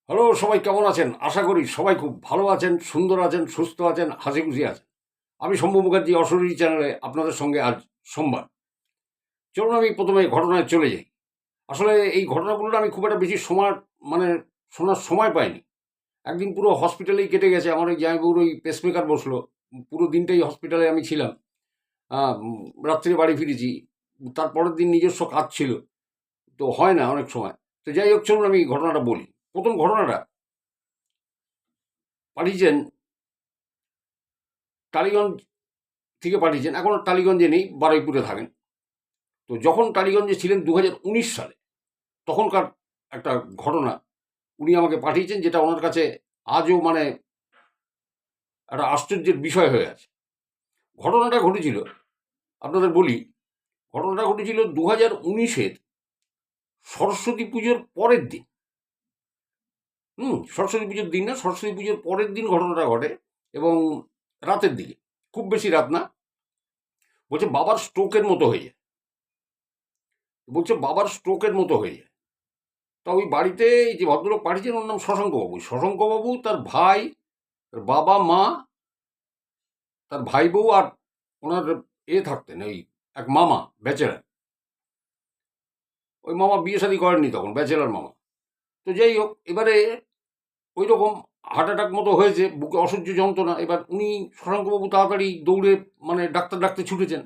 Hello, সবাই কেমন আছেন? আশা করি সবাই খুব ভালো আছেন, সুন্দর আছেন, সুস্থ আছেন, হাসিখুশি আছেন। আমি শম্ভু মুখার্জি অশরীরী চ্যানেলে আপনাদের সঙ্গে আজ সোমবার। চলুন আমি প্রথমে ঘটনায় চলে যাই। আসলে এই ঘটনাগুলো আমি খুব একটা বেশি সময় মানে শোনার সময় পাইনি। একদিন পুরো হসপিটালেই কেটে গেছে। আমার ওই জামাইবাবুর ওই পেসমেকার বসলো। পুরো দিনটাই হসপিটালে আমি ছিলাম। রাত্রে বাড়ি ফিরেছি। তার পরের দিন নিজস্ব কাজ ছিল। তো হয় না অনেক সময়। তো যাই হোক, চলুন আমি ঘটনাটা বলি। প্রথম ঘটনাটা পাঠিয়েছেন টালিগঞ্জ থেকে, পাঠিয়েছেন। এখন টালিগঞ্জে নেই, বারুইপুরে থাকেন। তো যখন টালিগঞ্জে ছিলেন 2019 সালে, তখনকার একটা ঘটনা উনি আমাকে পাঠিয়েছেন, যেটা ওনার কাছে আজও একটা আশ্চর্যের বিষয় হয়ে আছে। ঘটনাটা ঘটেছিল, আপনাদের বলি। ঘটনাটা ঘটেছিল 2019-এর সরস্বতী পুজোর পরের দিন। সরস্বতী পুজোর দিন না, সরস্বতী পুজোর পরের দিন ঘটনাটা ঘটে। এবং রাতের দিকে, খুব বেশি রাত না। বলছে বাবার স্ট্রোকের মতো হয়ে যায়। তা ওই বাড়িতে এই যে ভদ্রলোক পাঠিয়েছেন, ওর নাম শশাঙ্কবাবু। শশাঙ্কবাবু, তার ভাই, তার বাবা মা, তার ভাই বউ, আর ওনার থাকতেন ওই এক মামা, ব্যাচেলার। ওই মামা বিয়ে শাদী করেননি তখন, ব্যাচেলার মামা। তো যাই হোক, এবারে ওই রকম হার্ট অ্যাটাক মতো হয়েছে, বুকে অসহ্য যন্ত্রণা। এবার উনি, শশাঙ্কবাবু, তাড়াতাড়ি দৌড়ে ডাক্তার ডাকতে ছুটেছেন।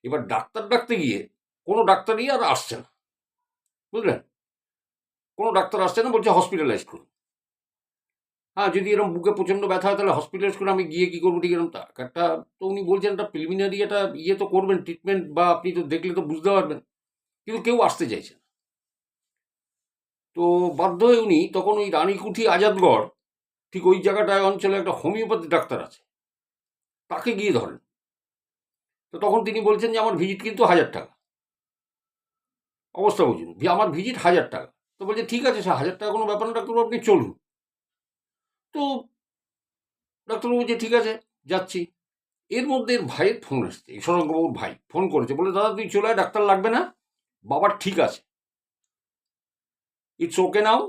এবার ডাক্তার ডাকতে গিয়ে কোনো ডাক্তারই আর আসছে না, বুঝলেন? কোনো ডাক্তার আসছে না, বলছে হসপিটালাইজ করুন। হ্যাঁ, যদি এরকম বুকে প্রচণ্ড ব্যথা হয় তাহলে হসপিটালাইজ করে আমি গিয়ে কী করবো, ঠিক এরকম একটা। তো উনি বলছেন একটা প্রিলিমিনারি একটা তো করবেন, ট্রিটমেন্ট, বা আপনি তো দেখলে তো বুঝতে পারবেন। কিন্তু কেউ আসতে চাইছে না। তো বাধ্য হয়ে উনি তখন ওই রানীকুঠি, আজাদগড়, ঠিক ওই জায়গাটায় অঞ্চলে একটা হোমিওপ্যাথি ডাক্তার আছে, তাকে গিয়ে ধরেন। তো তখন তিনি বলছেন যে আমার ভিজিট কিন্তু 1000 টাকা। অবস্থা বুঝুন, আমার ভিজিট 1000 টাকা। তো বলছে ঠিক আছে, সে 1000 টাকা কোনো ব্যাপার না ডাক্তারবাবু, আপনি চলুন। তো ডাক্তারবাবু বলছে ঠিক আছে, যাচ্ছি। এর মধ্যে এর ভাইয়ের ফোন আসছে, এই শরৎবাবুর ভাই ফোন করেছে, বলে দাদা তুই চলে আয়, ডাক্তার লাগবে না, বাবার ঠিক আছে, ইটস ওকে নাও,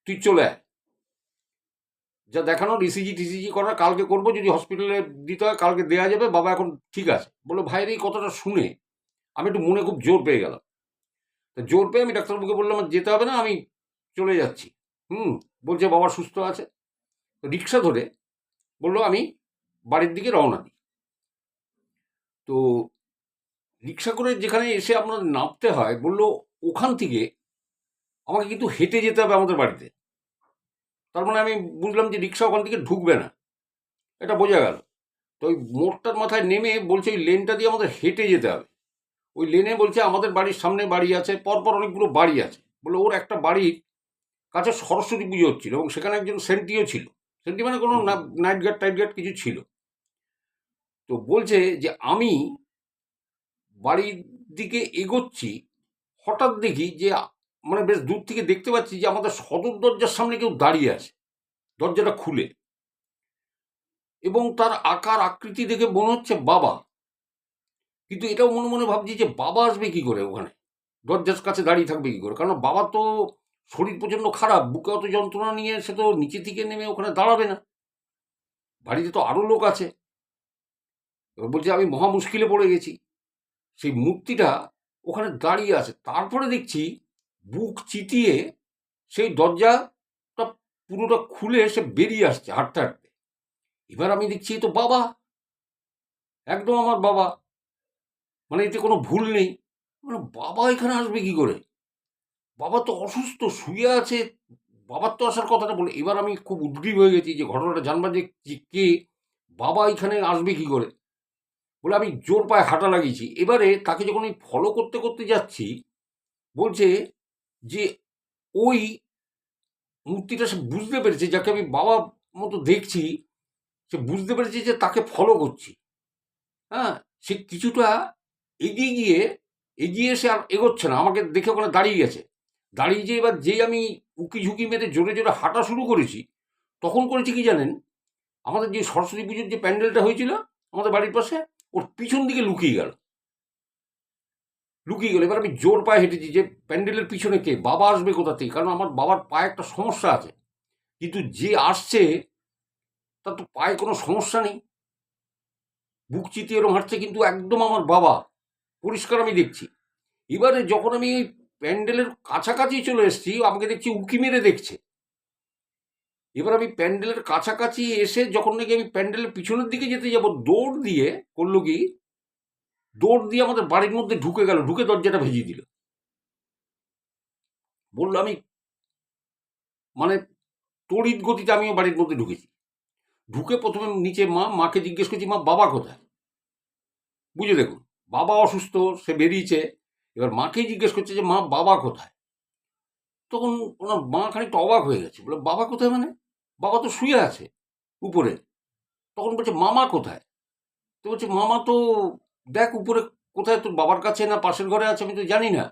তুই চলে আয়। যা দেখানোর ইসিজি টিসিজি করার কালকে করবো, যদি হসপিটালে দিতে হয় কালকে দেওয়া যাবে, বাবা এখন ঠিক আছে। বলে ভাইয়ের এই কথাটা শুনে আমি একটু মনে খুব জোর পেয়ে গেলাম। তা জোর পেয়ে আমি ডাক্তারবাবুকে বললাম আমার যেতে হবে না, আমি চলে যাচ্ছি। বলছে বাবা সুস্থ আছে। রিক্সা ধরে বললো আমি বাড়ির দিকে রওনা দিই। তো রিক্সা করে যেখানে এসে আপনার নামতে হয়, বললো ওখান থেকে আমাকে কিন্তু হেঁটে যেতে হবে আমাদের বাড়িতে। তার মানে আমি বুঝলাম যে রিক্সা ওখান থেকে ঢুকবে না, এটা বোঝা গেল। তো ওই মোড়টার মাথায় নেমে বলছে ওই লেনটা দিয়ে আমাদের হেঁটে যেতে হবে। ওই লেনে বলছে আমাদের বাড়ির সামনে বাড়ি আছে, পরপর অনেকগুলো বাড়ি আছে। বলে ওর একটা বাড়ির কাছে সরস্বতী পুজো হচ্ছিল, এবং সেখানে একজন সেন্টিও ছিল। সেন্টি মানে কোনো নাইট গার্ড টাইট গার্ড কিছু ছিল। তো বলছে যে আমি বাড়ির দিকে এগোচ্ছি, হঠাৎ দেখি যে বেশ দূর থেকে দেখতে পাচ্ছি যে আমাদের সদর দরজার সামনে কেউ দাঁড়িয়ে আছে, দরজাটা খুলে। এবং তার আকার আকৃতি দেখে মনে হচ্ছে বাবা। কিন্তু এটাও মনে মনে ভাবছি যে বাবা আসবে কি করে ওখানে, দরজার কাছে দাঁড়িয়ে থাকবে কি করে? কারণ বাবা তো শরীর প্রচণ্ড খারাপ, বুকে অত যন্ত্রণা নিয়ে সে তো নিচে থেকে নেমে ওখানে দাঁড়াবে না, বাড়িতে তো আরও লোক আছে। এবার বলছে আমি মহা মুশকিলে পড়ে গেছি। সেই মূর্তিটা ওখানে দাঁড়িয়ে আছে, তারপরে দেখছি বুক চিতিয়ে সেই দরজাটা পুরোটা খুলে সে বেরিয়ে আসছে হাঁটতে হাঁটতে। এবার আমি দেখছি এ তো বাবা, একদম আমার বাবা, এতে কোনো ভুল নেই। বাবা এখানে আসবে কি করে? বাবা তো অসুস্থ, শুয়ে আছে, বাবার তো আসার কথাটা বলে। এবার আমি খুব উদ্গ্রীব হয়ে গেছি যে ঘটনাটা জানবার, যে কে বাবা এখানে আসবে কি করে। বলে আমি জোর পায়ে হাঁটা লাগিয়েছি। এবারে তাকে যখন আমি ফলো করতে করতে যাচ্ছি, বলছে যে ওই মূর্তিটা সে বুঝতে পেরেছে, যাকে আমি বাবা মতো দেখছি, সে বুঝতে পেরেছে যে তাকে ফলো করছি। হ্যাঁ, সে কিছুটা এগিয়ে গিয়ে, সে আর এগোচ্ছে না, আমাকে দেখে ওখানে দাঁড়িয়ে গেছে। দাঁড়িয়ে যে এবার যেই আমি উকি ঝুঁকি মেরে জোরে জোরে হাঁটা শুরু করেছি, তখন করেছি কি জানেন? আমাদের যে সরস্বতী পুজোর যে প্যান্ডেলটা হয়েছিল আমাদের বাড়ির পাশে, ওর পিছন দিকে লুকিয়ে গেল। লুকিয়ে গেল। এবার আমি জোর পায়ে হেঁটেছি যে প্যান্ডেলের পিছনে কে, বাবা আসবে কোথা থেকে, কারণ আমার বাবার পায়ে একটা সমস্যা আছে। কিন্তু যে আসছে তার তো পায়ে কোনো সমস্যা নেই, বুক চিতিয়ে এরম হাঁটছে, কিন্তু একদম আমার বাবা, পরিষ্কার আমি দেখছি। এবারে যখন আমি ওই প্যান্ডেলের কাছাকাছি চলে এসেছি, আমাকে দেখছি উঁকি মেরে দেখছে। এবার আমি প্যান্ডেলের কাছাকাছি এসে যখন নাকি আমি প্যান্ডেলের পিছনের দিকে যেতে যাব, দৌড় দিয়ে করলো কি, দৌড় দিয়ে আমাদের বাড়ির মধ্যে ঢুকে গেল, ঢুকে দরজাটা ভেজিয়ে দিল। বললো আমি মানে তড়িৎ গতিতে আমিও বাড়ির মধ্যে ঢুকেছি। ঢুকে প্রথমে নিচে মাকে জিজ্ঞেস করছি, মা বাবা কোথায়? বুঝে দেখুন, বাবা অসুস্থ, সে বেরিয়েছে। এবার মাকেই জিজ্ঞেস করছে যে মা বাবা কোথায়? তখন ওনার মা খানিকটা অবাক হয়ে গেছে, বলে বাবা কোথায় মানে? বাবা তো শুয়ে আছে উপরে। তখন বলছে মামা কোথায়? তো বলছে মামা তো দেখ উপরে কোথায়, তোর বাবার কাছে না পাশের ঘরে আছে, আমি তো জানি না।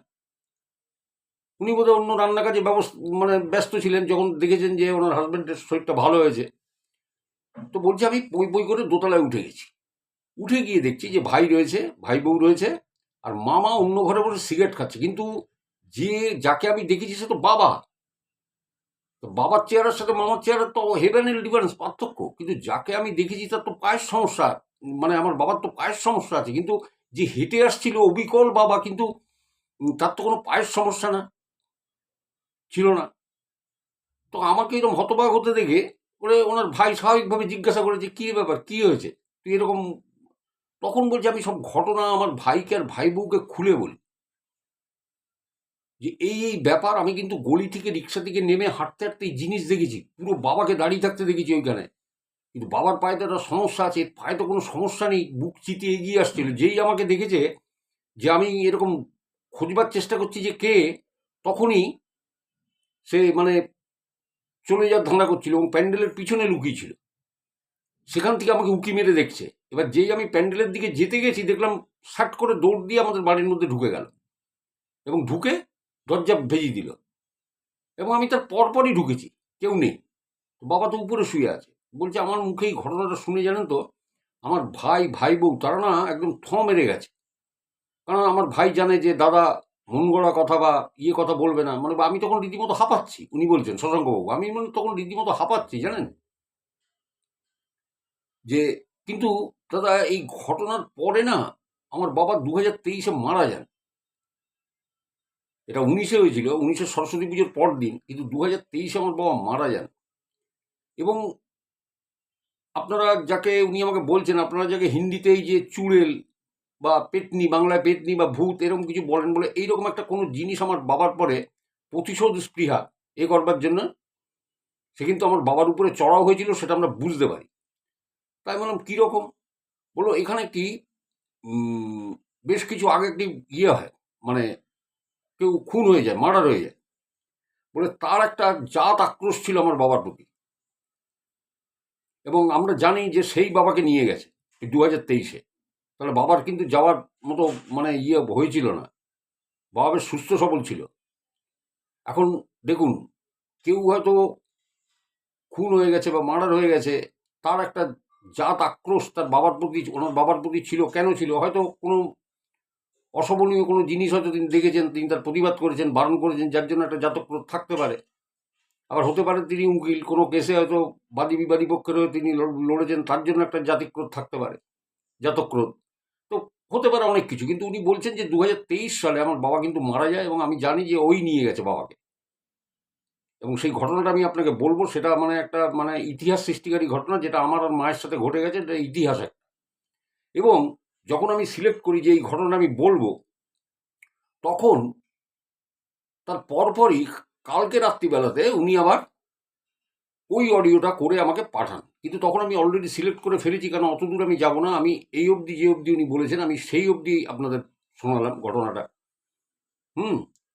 উনি বোধহয় অন্য রান্না কাজে মানে ব্যস্ত ছিলেন, যখন দেখেছেন যে ওনার হাজব্যান্ডের শরীরটা ভালো হয়েছে। তো বলছে আমি বই বই করে দোতলায় উঠে গেছি। উঠে গিয়ে দেখছি যে ভাই রয়েছে, ভাই বউ রয়েছে, আর মামা অন্য ঘরে বসে সিগারেট খাচ্ছে। কিন্তু যাকে আমি দেখেছি সে তো বাবা। তো বাবার চেহারার সাথে মামার চেহারা তো হেভেন এন্ড ডিফারেন্স, পার্থক্য। কিন্তু যাকে আমি দেখেছি তার তো পায়ের সমস্যা, মানে আমার বাবার তো পায়ের সমস্যা আছে, কিন্তু যে হেঁটে আসছিল অবিকল বাবা, কিন্তু তার তো কোনো পায়ের সমস্যা না ছিল না। তো আমাকে এরকম হতবাক হতে দেখে ওরে ওনার ভাই স্বাভাবিকভাবে জিজ্ঞাসা করেছে, কি ব্যাপার, কি হয়েছে, তুই এরকম? তখন বলছে আমি সব ঘটনা আমার ভাইকে আর ভাই বউকে খুলে বলি, যে এই ব্যাপার। আমি কিন্তু গলি থেকে রিক্সা থেকে নেমে হাঁটতে হাঁটতে এই জিনিস দেখেছি, পুরো বাবাকে দাঁড়িয়ে থাকতে দেখেছি ওইখানে। কিন্তু বাবার পায়ে তো একটা সমস্যা আছে, পায়ে তো কোনো সমস্যা নেই, বুক চিতে এগিয়ে আসছিল। যেই আমাকে দেখেছে যে আমি এরকম খোঁজবার চেষ্টা করছি যে কে, তখনই সে মানে চলে যাওয়ার ধান্দা করছিল এবং প্যান্ডেলের পিছনে লুকিয়ে ছিল। সেখান থেকে আমাকে উঁকি মেরে দেখছে। এবার যেই আমি প্যান্ডেলের দিকে যেতে গেছি, দেখলাম সাট করে দৌড় দিয়ে আমাদের বাড়ির মধ্যে ঢুকে গেল এবং ঢুকে দরজা ভেজিয়ে দিল। এবং আমি তার পরপরই ঢুকেছি, কেউ নেই, বাবা তো উপরে শুয়ে আছে। বলছে আমার মুখে এই ঘটনাটা শুনে জানেন তো, আমার ভাই ভাই বউ তারা না একদম মেরে গেছে। কারণ আমার ভাই জানে যে দাদা মন গড়া কথা বা কথা বলবে না, মানে আমি তখন রীতিমতো হাঁপাচ্ছি। উনি বলছেন শশাঙ্কবাবু, আমি মানে তখন রীতিমতো হাঁপাচ্ছি জানেন যে। কিন্তু দাদা এই ঘটনার পরে না আমার বাবা 2023-এ মারা যান। এটা 19-এ হয়েছিল, 19-এ সরস্বতী পুজোর পর দিন, কিন্তু 2023-এ আমার বাবা মারা যান। এবং আপনারা যাকে উনি আমাকে বলছেন, আপনারা যাকে হিন্দিতে এই যে চুড়েল বা পেতনি, বাংলায় পেতনি বা ভূত এরকম কিছু বলেন, বলে এইরকম একটা কোনো জিনিস আমার বাবার পরে প্রতিশোধ স্পৃহা করবার জন্য সে কিন্তু আমার বাবার উপরে চড়াও হয়েছিল, সেটা আমরা বুঝতে পারি। তাই বললাম কীরকম? বললো এখানে কি বেশ কিছু আগে একটি হয়, মানে কেউ খুন হয়ে যায়, মার্ডার হয়ে যায়, বলে তার একটা জাত আক্রোশ ছিল আমার বাবার প্রতি। এবং আমরা জানি যে সেই বাবাকে নিয়ে গেছে 2023-এ। তাহলে বাবার কিন্তু যাওয়ার মতো মানে হয়েছিল না, বাবা বেশ সুস্থ সবল ছিল। এখন দেখুন, কেউ হয়তো খুন হয়ে গেছে বা মার্ডার হয়ে গেছে, তার একটা জাত আক্রোশ তার বাবার প্রতি, ওনার বাবার প্রতি ছিল। কেন ছিল? হয়তো কোনো অশোভনীয় কোনো জিনিস হয়তো তিনি দেখেছেন, তিনি তার প্রতিবাদ করেছেন, বারণ করেছেন, যার জন্য একটা জাতক্রোধ থাকতে পারে। আবার হতে পারে তিনি উকিল, কোনো কেসে হয়তো বাদী বিবাদী পক্ষের হয়ে তিনি লড়েছেন, তার জন্য একটা জাতিক্রোধ থাকতে পারে, জাতক্রোধ। তো হতে পারে অনেক কিছু। কিন্তু উনি বলছেন যে 2023 সালে আমার বাবা কিন্তু মারা যায়, এবং আমি জানি যে ওই নিয়ে গেছে বাবাকে। এবং সেই ঘটনাটা আমি আপনাকে বলবো, সেটা মানে একটা মানে ইতিহাস সৃষ্টিকারী ঘটনা, যেটা আমার আর মায়ের সাথে ঘটে গেছে, এটা ইতিহাস একটা। এবং যখন আমি সিলেক্ট করি যে এই ঘটনাটা আমি বলবো, তখন তার পরপরই কালকে রাত্রিবেলাতে উনি আবার ওই অডিওটা করে আমাকে পাঠান। কিন্তু তখন আমি অলরেডি সিলেক্ট করে ফেলেছি, কারণ অত দূর আমি যাব না। আমি এই অবধি যে অবধি উনি বলেছেন আমি সেই অবধি আপনাদের শোনালাম ঘটনাটা।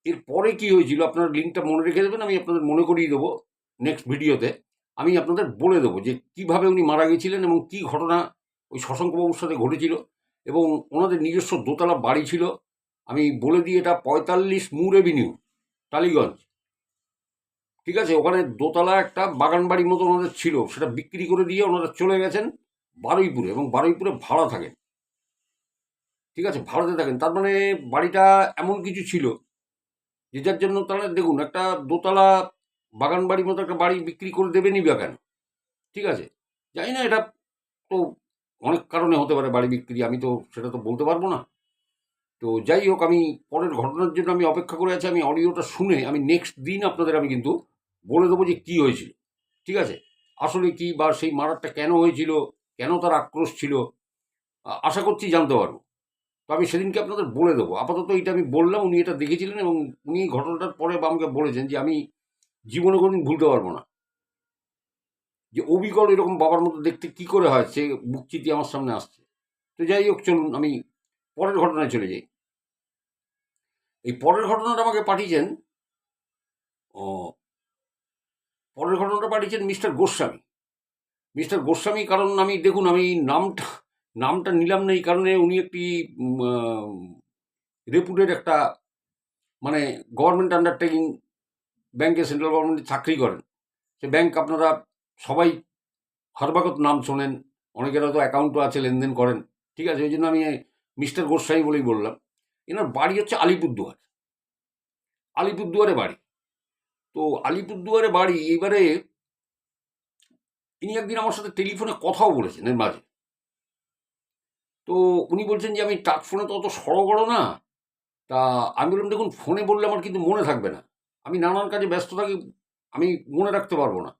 এরপরে কি হয়েছিল আপনারা লিঙ্কটা মনে রেখে দেবেন, আমি আপনাদের মনে করিয়ে দেবো নেক্সট ভিডিওতে। আমি আপনাদের বলে দেবো যে কিভাবে উনি মারা গেছিলেন এবং কি ঘটনা ওই শশাঙ্কবাবুর সাথে ঘটেছিল। এবং ওনাদের নিজস্ব দোতলা বাড়ি ছিল। আমি বলে দিই, এটা 45 মুর এভিনিউ, টালিগঞ্জ। ঠিক আছে, ওখানে দোতলা একটা বাগান বাড়ির মতো ওনাদের ছিল, সেটা বিক্রি করে দিয়ে ওনারা চলে গেছেন বারুইপুরে, এবং বারুইপুরে ভাড়া থাকেন। ঠিক আছে, ভাড়াতে থাকেন, তার মানে বাড়িটা এমন কিছু ছিল যে যার জন্য তাহলে দেখুন একটা দোতলা বাগান বাড়ির মতো একটা বাড়ি বিক্রি করে দেবেনই বা কেন? ঠিক আছে, জানি না, এটা তো অনেক কারণে হতে পারে বাড়ি বিক্রি, আমি তো সেটা তো বলতে পারবো না। তো যাই হোক, আমি পরের ঘটনার জন্য আমি অপেক্ষা করে আছি। আমি অডিওটা শুনে আমি নেক্সট দিন আপনাদের আমি কিন্তু বলে দেবো যে কী হয়েছিল। ঠিক আছে, আসলে কি বা সেই মারারটা কেন হয়েছিল, কেন তার আক্রোশ ছিল, আশা করছি জানতে পারবো। তো আমি সেদিনকে আপনাদের বলে দেবো। আপাতত এটা আমি বললাম, উনি এটা দেখেছিলেন এবং উনি এই ঘটনাটার পরে বা আমাকে বলেছেন যে আমি জীবনে কোনোদিন ভুলতে পারবো না যে অবিকল এরকম বাবার মতো দেখতে কি করে হয়, সে বুক চিতিয়ে আমার সামনে আসছে। তো যাই হোক, চলুন আমি পরের ঘটনায় চলে যাই। এই পরের ঘটনাটা আমাকে পাঠিয়েছেন, ও, পরের ঘটনাটা পাঠিয়েছেন মিস্টার গোস্বামী। মিস্টার গোস্বামী, কারণ আমি দেখুন, আমি নামটা নামটা নিলাম না এই কারণে, উনি একটি রেপুটেড একটা মানে গভর্নমেন্ট আন্ডারটেকিং ব্যাংকে, সেন্ট্রাল গভর্নমেন্টে চাকরি করেন। সে ব্যাংক আপনারা সবাই হরবাগত নাম শোনেন, অনেকের হয়তো অ্যাকাউন্টও আছে, লেনদেন করেন। ঠিক আছে, ওই জন্য আমি মিস্টার গোস্বামী বলেই বললাম। এনার বাড়ি হচ্ছে আলিপুরদুয়ার, আলিপুরদুয়ারে বাড়ি। তো আলিপুরদুয়ারে বাড়ি, এইবারে ইনি একদিন আমার সাথে টেলিফোনে কথাও বলেছেন এর মাঝে। তো উনি বলছেন যে আমি টাচ ফোনে তো অত সড়গড় না, তা আমি বললাম দেখুন, ফোনে বললে আমার কিন্তু মনে থাকবে না, আমি নানান কাজে ব্যস্ত থাকি, আমি মনে রাখতে পারবো না,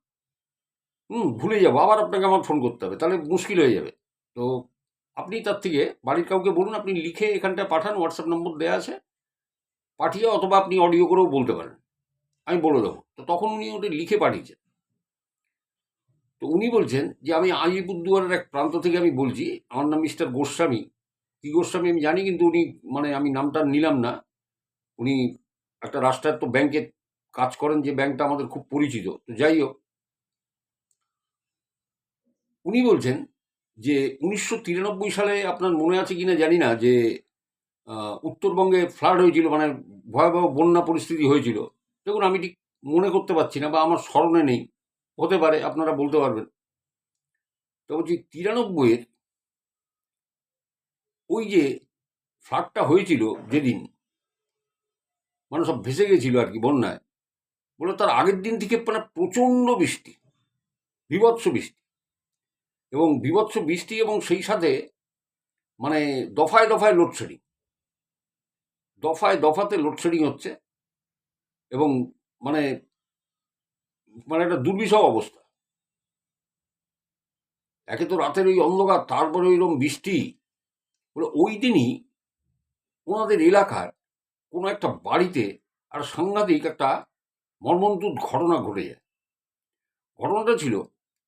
ভুলে যাবো, আবার আপনাকে আমার ফোন করতে হবে, তাহলে মুশকিল হয়ে যাবে। তো আপনি তার থেকে বাড়ির কাউকে বলুন, আপনি লিখে এখানটা পাঠান, হোয়াটসঅ্যাপ নম্বর দেওয়া আছে, পাঠিয়ে অথবা আপনি অডিও করেও বলতে পারেন, আমি বলে দেবো। তো তখন উনি ওটা লিখে পাঠিয়েছেন। তো উনি বলছেন যে আমি আলিপুরদুয়ারের এক প্রান্ত থেকে আমি বলছি, আমার নাম মিস্টার গোস্বামী। কী গোস্বামী আমি জানি, কিন্তু উনি মানে আমি নামটা নিলাম না। উনি একটা রাষ্ট্রায়ত্ত ব্যাংকে কাজ করেন, যে ব্যাংকটা আমাদের খুব পরিচিত। তো যাই হোক, উনি বলছেন যে 1993 সালে, আপনার মনে আছে কিনা জানি না, যে উত্তরবঙ্গে ফ্লাড হয়েছিল, মানে ভয়াবহ বন্যা পরিস্থিতি হয়েছিল। দেখুন, আমি ঠিক মনে করতে পারছি না বা আমার স্মরণে নেই, হতে পারে আপনারা বলতে পারবেন। তো বলছি 93-এর ওই যে ফ্লাডটা হয়েছিল যেদিন, মানে সব ভেসে গেছিল আর কি বন্যায়, বলে তার আগের দিন থেকে মানে প্রচণ্ড বৃষ্টি, বীভৎস বৃষ্টি, এবং বীভৎস বৃষ্টি, এবং সেই সাথে মানে দফায় দফায় লোডশেডিং, দফায় দফাতে লোডশেডিং হচ্ছে, এবং মানে মানে একটা দুর্বিষহ অবস্থা। একে তো রাতের ওই অন্ধকার, তারপরে ওইরকম বৃষ্টি, বলে ওই দিনই ওনাদের এলাকার কোনো একটা বাড়িতে আর সাংঘাতিক একটা মর্মন্তুদ ঘটনা ঘটে যায়। ঘটনাটা ছিল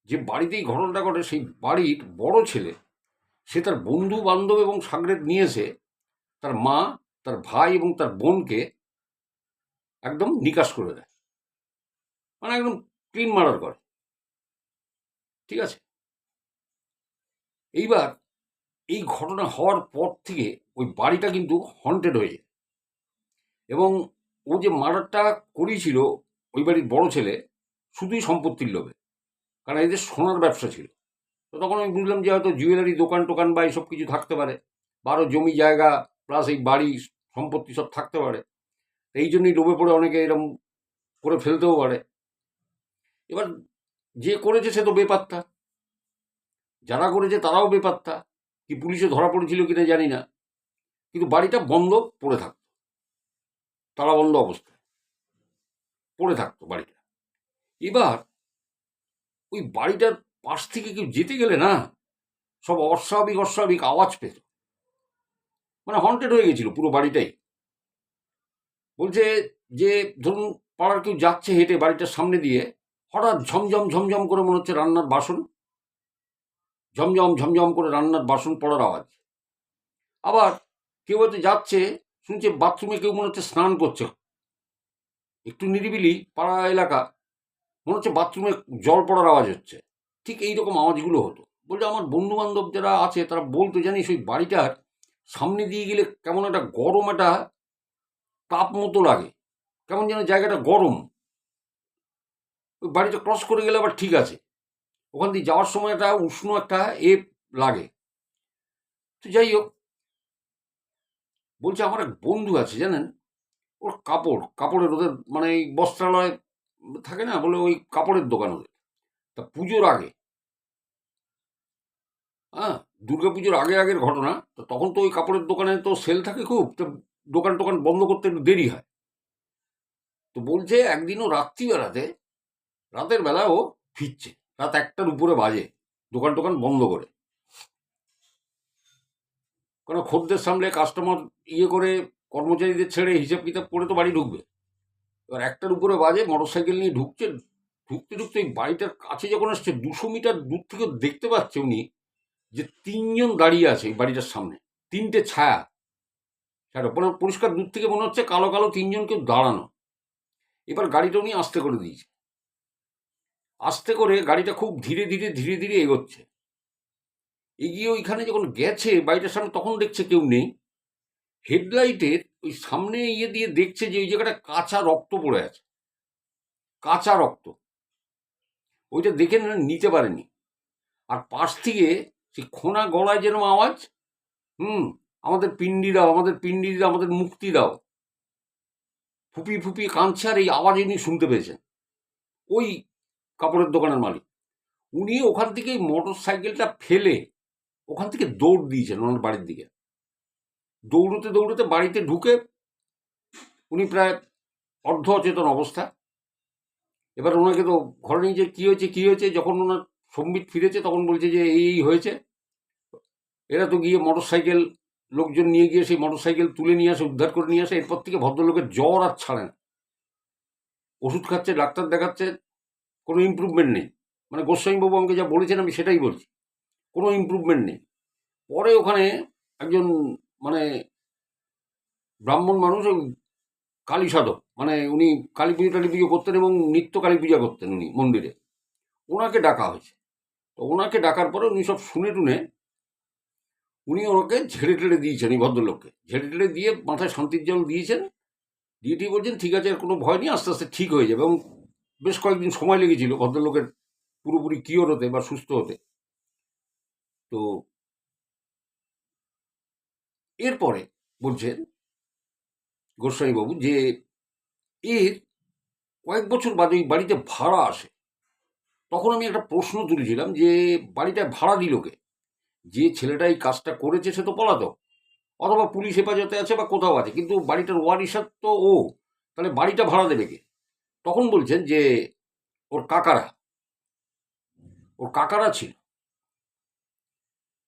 যে বাড়িতেই ঘটনাটা ঘটে, সেই বাড়ির বড় ছেলে, সে তার বন্ধু বান্ধব এবং সাগরেদ নিয়ে এসে তার মা, তার ভাই এবং তার বোনকে একদম নিকাশ করে দেয়, মানে একদম ক্লিন মার্ডার করে। ঠিক আছে, এইবার এই ঘটনা হওয়ার পর থেকে ওই বাড়িটা কিন্তু হন্টেড হয়ে যায়, এবং ও যে মার্ডারটা করিয়েছিল ওই বাড়ির বড় ছেলে, শুধুই সম্পত্তির লোভে, কারণ এদের সোনার ব্যবসা ছিল। তো তখন আমি বুঝলাম যে হয়তো জুয়েলারি দোকান টোকান বা এইসব কিছু থাকতে পারে, বা আরও জমি জায়গা প্লাস এই বাড়ি সম্পত্তি সব থাকতে পারে। এই জন্যই লোভে পড়ে অনেকে এরকম করে ফেলতেও পারে। এবার যে করেছে সে তো বেপাত্তা, যারা করেছে তারাও বেপাত্তা, কি পুলিশে ধরা পড়েছিল কিনা জানি না, কিন্তু বাড়িটা বন্ধ পড়ে থাকতো, তালাবন্ধ অবস্থায় পড়ে থাকতো বাড়িটা। এবার ওই বাড়িটার পাশ থেকে কেউ যেতে গেলে না, সব অস্বাভাবিক অস্বাভাবিক আওয়াজ পেত, মানে হন্টেড হয়ে গেছিল পুরো বাড়িটাই। বলছে যে ধরুন পাড়ার কেউ যাচ্ছে হেঁটে বাড়িটার সামনে দিয়ে, হঠাৎ ঝমঝম ঝমঝম করে মনে হচ্ছে রান্নার বাসন, ঝমঝম ঝমঝম করে রান্নার বাসন পড়ার আওয়াজ। আবার কেউ হয়তো যাচ্ছে, শুনছে বাথরুমে কেউ মনে হচ্ছে স্নান করছে, একটু নিরিবিলি পাড়া এলাকা, মনে হচ্ছে বাথরুমে জল পড়ার আওয়াজ হচ্ছে। ঠিক এইরকম আওয়াজগুলো হতো। বলছে আমার বন্ধু বান্ধব যারা আছে তারা বলতো, জানিস ওই বাড়িটার সামনে দিয়ে গেলে কেমন একটা গরম, একটা তাপ মতো লাগে, কেমন যেন জায়গাটা গরম। ওই বাড়িটা ক্রস করে গেলে আবার ঠিক আছে, ওখান দিয়ে যাওয়ার সময় একটা উষ্ণ একটা লাগে। তো যাই হোক, বলছে আমার এক বন্ধু আছে জানেন, ওর কাপড়ের ওদের মানে এই বস্ত্রালয় থাকে না, বলে ওই কাপড়ের দোকান ওদের। তা পুজোর আগে, হ্যাঁ, দুর্গাপুজোর আগের ঘটনা, তো তখন তো ওই কাপড়ের দোকানে তো সেল থাকে খুব, তো দোকান টোকান বন্ধ করতে একটু দেরি হয়। তো বলছে একদিনও রাত্রিবেলাতে, রাতের বেলা ও ফিরছে, রাত 1টার উপরে বাজে, দোকান টোকান বন্ধ করে, কারণ খদ্দের সামলে কাস্টমার করে কর্মচারীদের ছেড়ে হিসাব কিতাব করে তো বাড়ি ঢুকবে। এবার 1টার উপরে বাজে, মোটর সাইকেল নিয়ে ঢুকছে, ঢুকতে ঢুকতে এই বাড়িটার কাছে যখন আসছে 200 মিটার দূর থেকে দেখতে পাচ্ছে উনি যে 3জন দাঁড়িয়ে আছে এই বাড়িটার সামনে, 3টে ছায়া, সেটা পরিষ্কার দূর থেকে মনে হচ্ছে কালো কালো 3জন কেউ দাঁড়ানো। এবার গাড়িটা উনি আস্তে করে দিয়েছে, আস্তে করে গাড়িটা খুব ধীরে ধীরে ধীরে ধীরে এগোচ্ছে। এগিয়ে ওইখানে যখন গেছে বাড়িটার সামনে, তখন দেখছে কেউ নেই। হেডলাইটের ওই সামনে দিয়ে দেখছে যে ওই জায়গাটা কাঁচা রক্ত পড়ে আছে, কাঁচা রক্ত। ওইটা দেখে নিতে পারেনি। আর পাশ থেকে সেই খোনা গলায় যেরকম আওয়াজ, আমাদের পিন্ডি দাও, আমাদের পিন্ডি দাও, আমাদের মুক্তি দাও, ফুপিয়ে ফুপিয়ে কাঁদছে। আর এই আওয়াজ উনি শুনতে পেয়েছেন, ওই কাপড়ের দোকানের মালিক। উনি ওখান থেকে মোটর সাইকেলটা ফেলে ওখান থেকে দৌড় দিয়েছেন ওনার বাড়ির দিকে। দৌড়তে দৌড়তে বাড়িতে ঢুকে উনি প্রায় অর্ধ অচেতন অবস্থা। এবার ওনাকে তো ঘরে নিয়ে যে কী হয়েছে, যখন ওনার সম্বিত ফিরেছে তখন বলছে যে এই হয়েছে। এরা তো গিয়ে মোটর সাইকেল, লোকজন নিয়ে গিয়ে সেই মোটর সাইকেল তুলে নিয়ে আসে, উদ্ধার করে নিয়ে আসে। এরপর থেকে ভদ্রলোকের জ্বর আর ছাড়ে না, ওষুধ খাচ্ছে, ডাক্তার দেখাচ্ছে, কোনো ইমপ্রুভমেন্ট নেই। মানে গোস্বামীবাবু আমাকে যা বলেছেন আমি সেটাই বলছি, কোনো ইমপ্রুভমেন্ট নেই। পরে ওখানে একজন মানে ব্রাহ্মণ মানুষ, কালী সাধক, মানে উনি কালী পুজো টালী পুজো করতেন এবং নিত্য কালী পূজা করতেন উনি মন্দিরে, ওনাকে ডাকা হয়েছে। তো ওনাকে ডাকার পরে উনি সব শুনে টুনে উনি ওনাকে ঝেড়ে টেড়ে দিয়েছেন, এই ভদ্রলোককে ঝেড়ে টেড়ে দিয়ে মাথায় শান্তির জল দিয়েছেন। দিয়ে বলছেন ঠিক আছে, আর কোনো ভয় নেই, আস্তে আস্তে ঠিক হয়ে যাবে। এবং বেশ কয়েকদিন সময় লেগেছিল ভদ্রলোকের পুরোপুরি কিওর হতে বা সুস্থ হতে। তো এরপরে বলছেন গোস্বামীবাবু যে এর কয়েক বছর বাদে ওই বাড়িতে ভাড়া আসে। তখন আমি একটা প্রশ্ন তুলেছিলাম যে বাড়িটা ভাড়া দিল কে? যে ছেলেটা এই কাজটা করেছে সে তো পলাতক, অথবা পুলিশ হেফাজতে আছে বা কোথাও আছে, কিন্তু বাড়িটার ওয়ারিশার তো ও, তাহলে বাড়িটা ভাড়া দেবে কে? তখন বলছেন যে ওর কাকারা, ওর কাকারা ছিল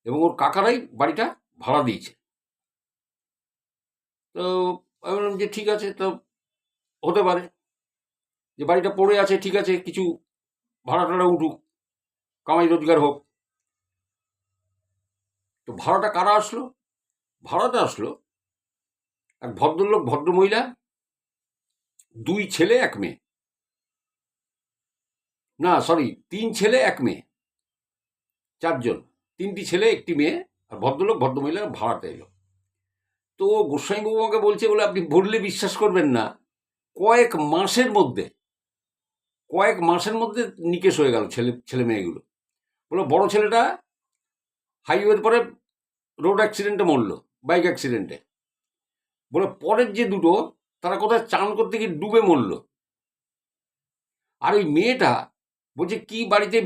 এবং ওর কাকারাই বাড়িটা ভাড়া দিয়েছে। তো আমি বললাম যে ঠিক আছে, তো হতে পারে যে বাড়িটা পড়ে আছে, ঠিক আছে, কিছু ভাড়া টাড়া উঠুক, কামাই রোজগার হোক। তো ভাড়াটা কারা আসলো? ভাড়াটা আসলো এক ভদ্রলোক, ভদ্রমহিলা, 2 ছেলে 1 মেয়ে, না সরি 3 ছেলে 1 মেয়ে, 4 জন, 3টি ছেলে 1টি মেয়ে। আর ভদ্রলোক ভদ্রমহিলা ভাড়াতে এলো। তো গোস্বামীবাবু আমাকে বলছে, বলে আপনি বললে বিশ্বাস করবেন না, কয়েক মাসের মধ্যে নিকেশ হয়ে গেল ছেলে মেয়েগুলো। বলে বড় ছেলেটা হাইওয়ের পরে রোড অ্যাক্সিডেন্টে মরলো, বাইক অ্যাক্সিডেন্টে। বলে পরের যে দুটো, তারা কোথায় চান করতে গিয়ে ডুবে মরলো। আর ওই মেয়েটা বলছে কি বাড়িতে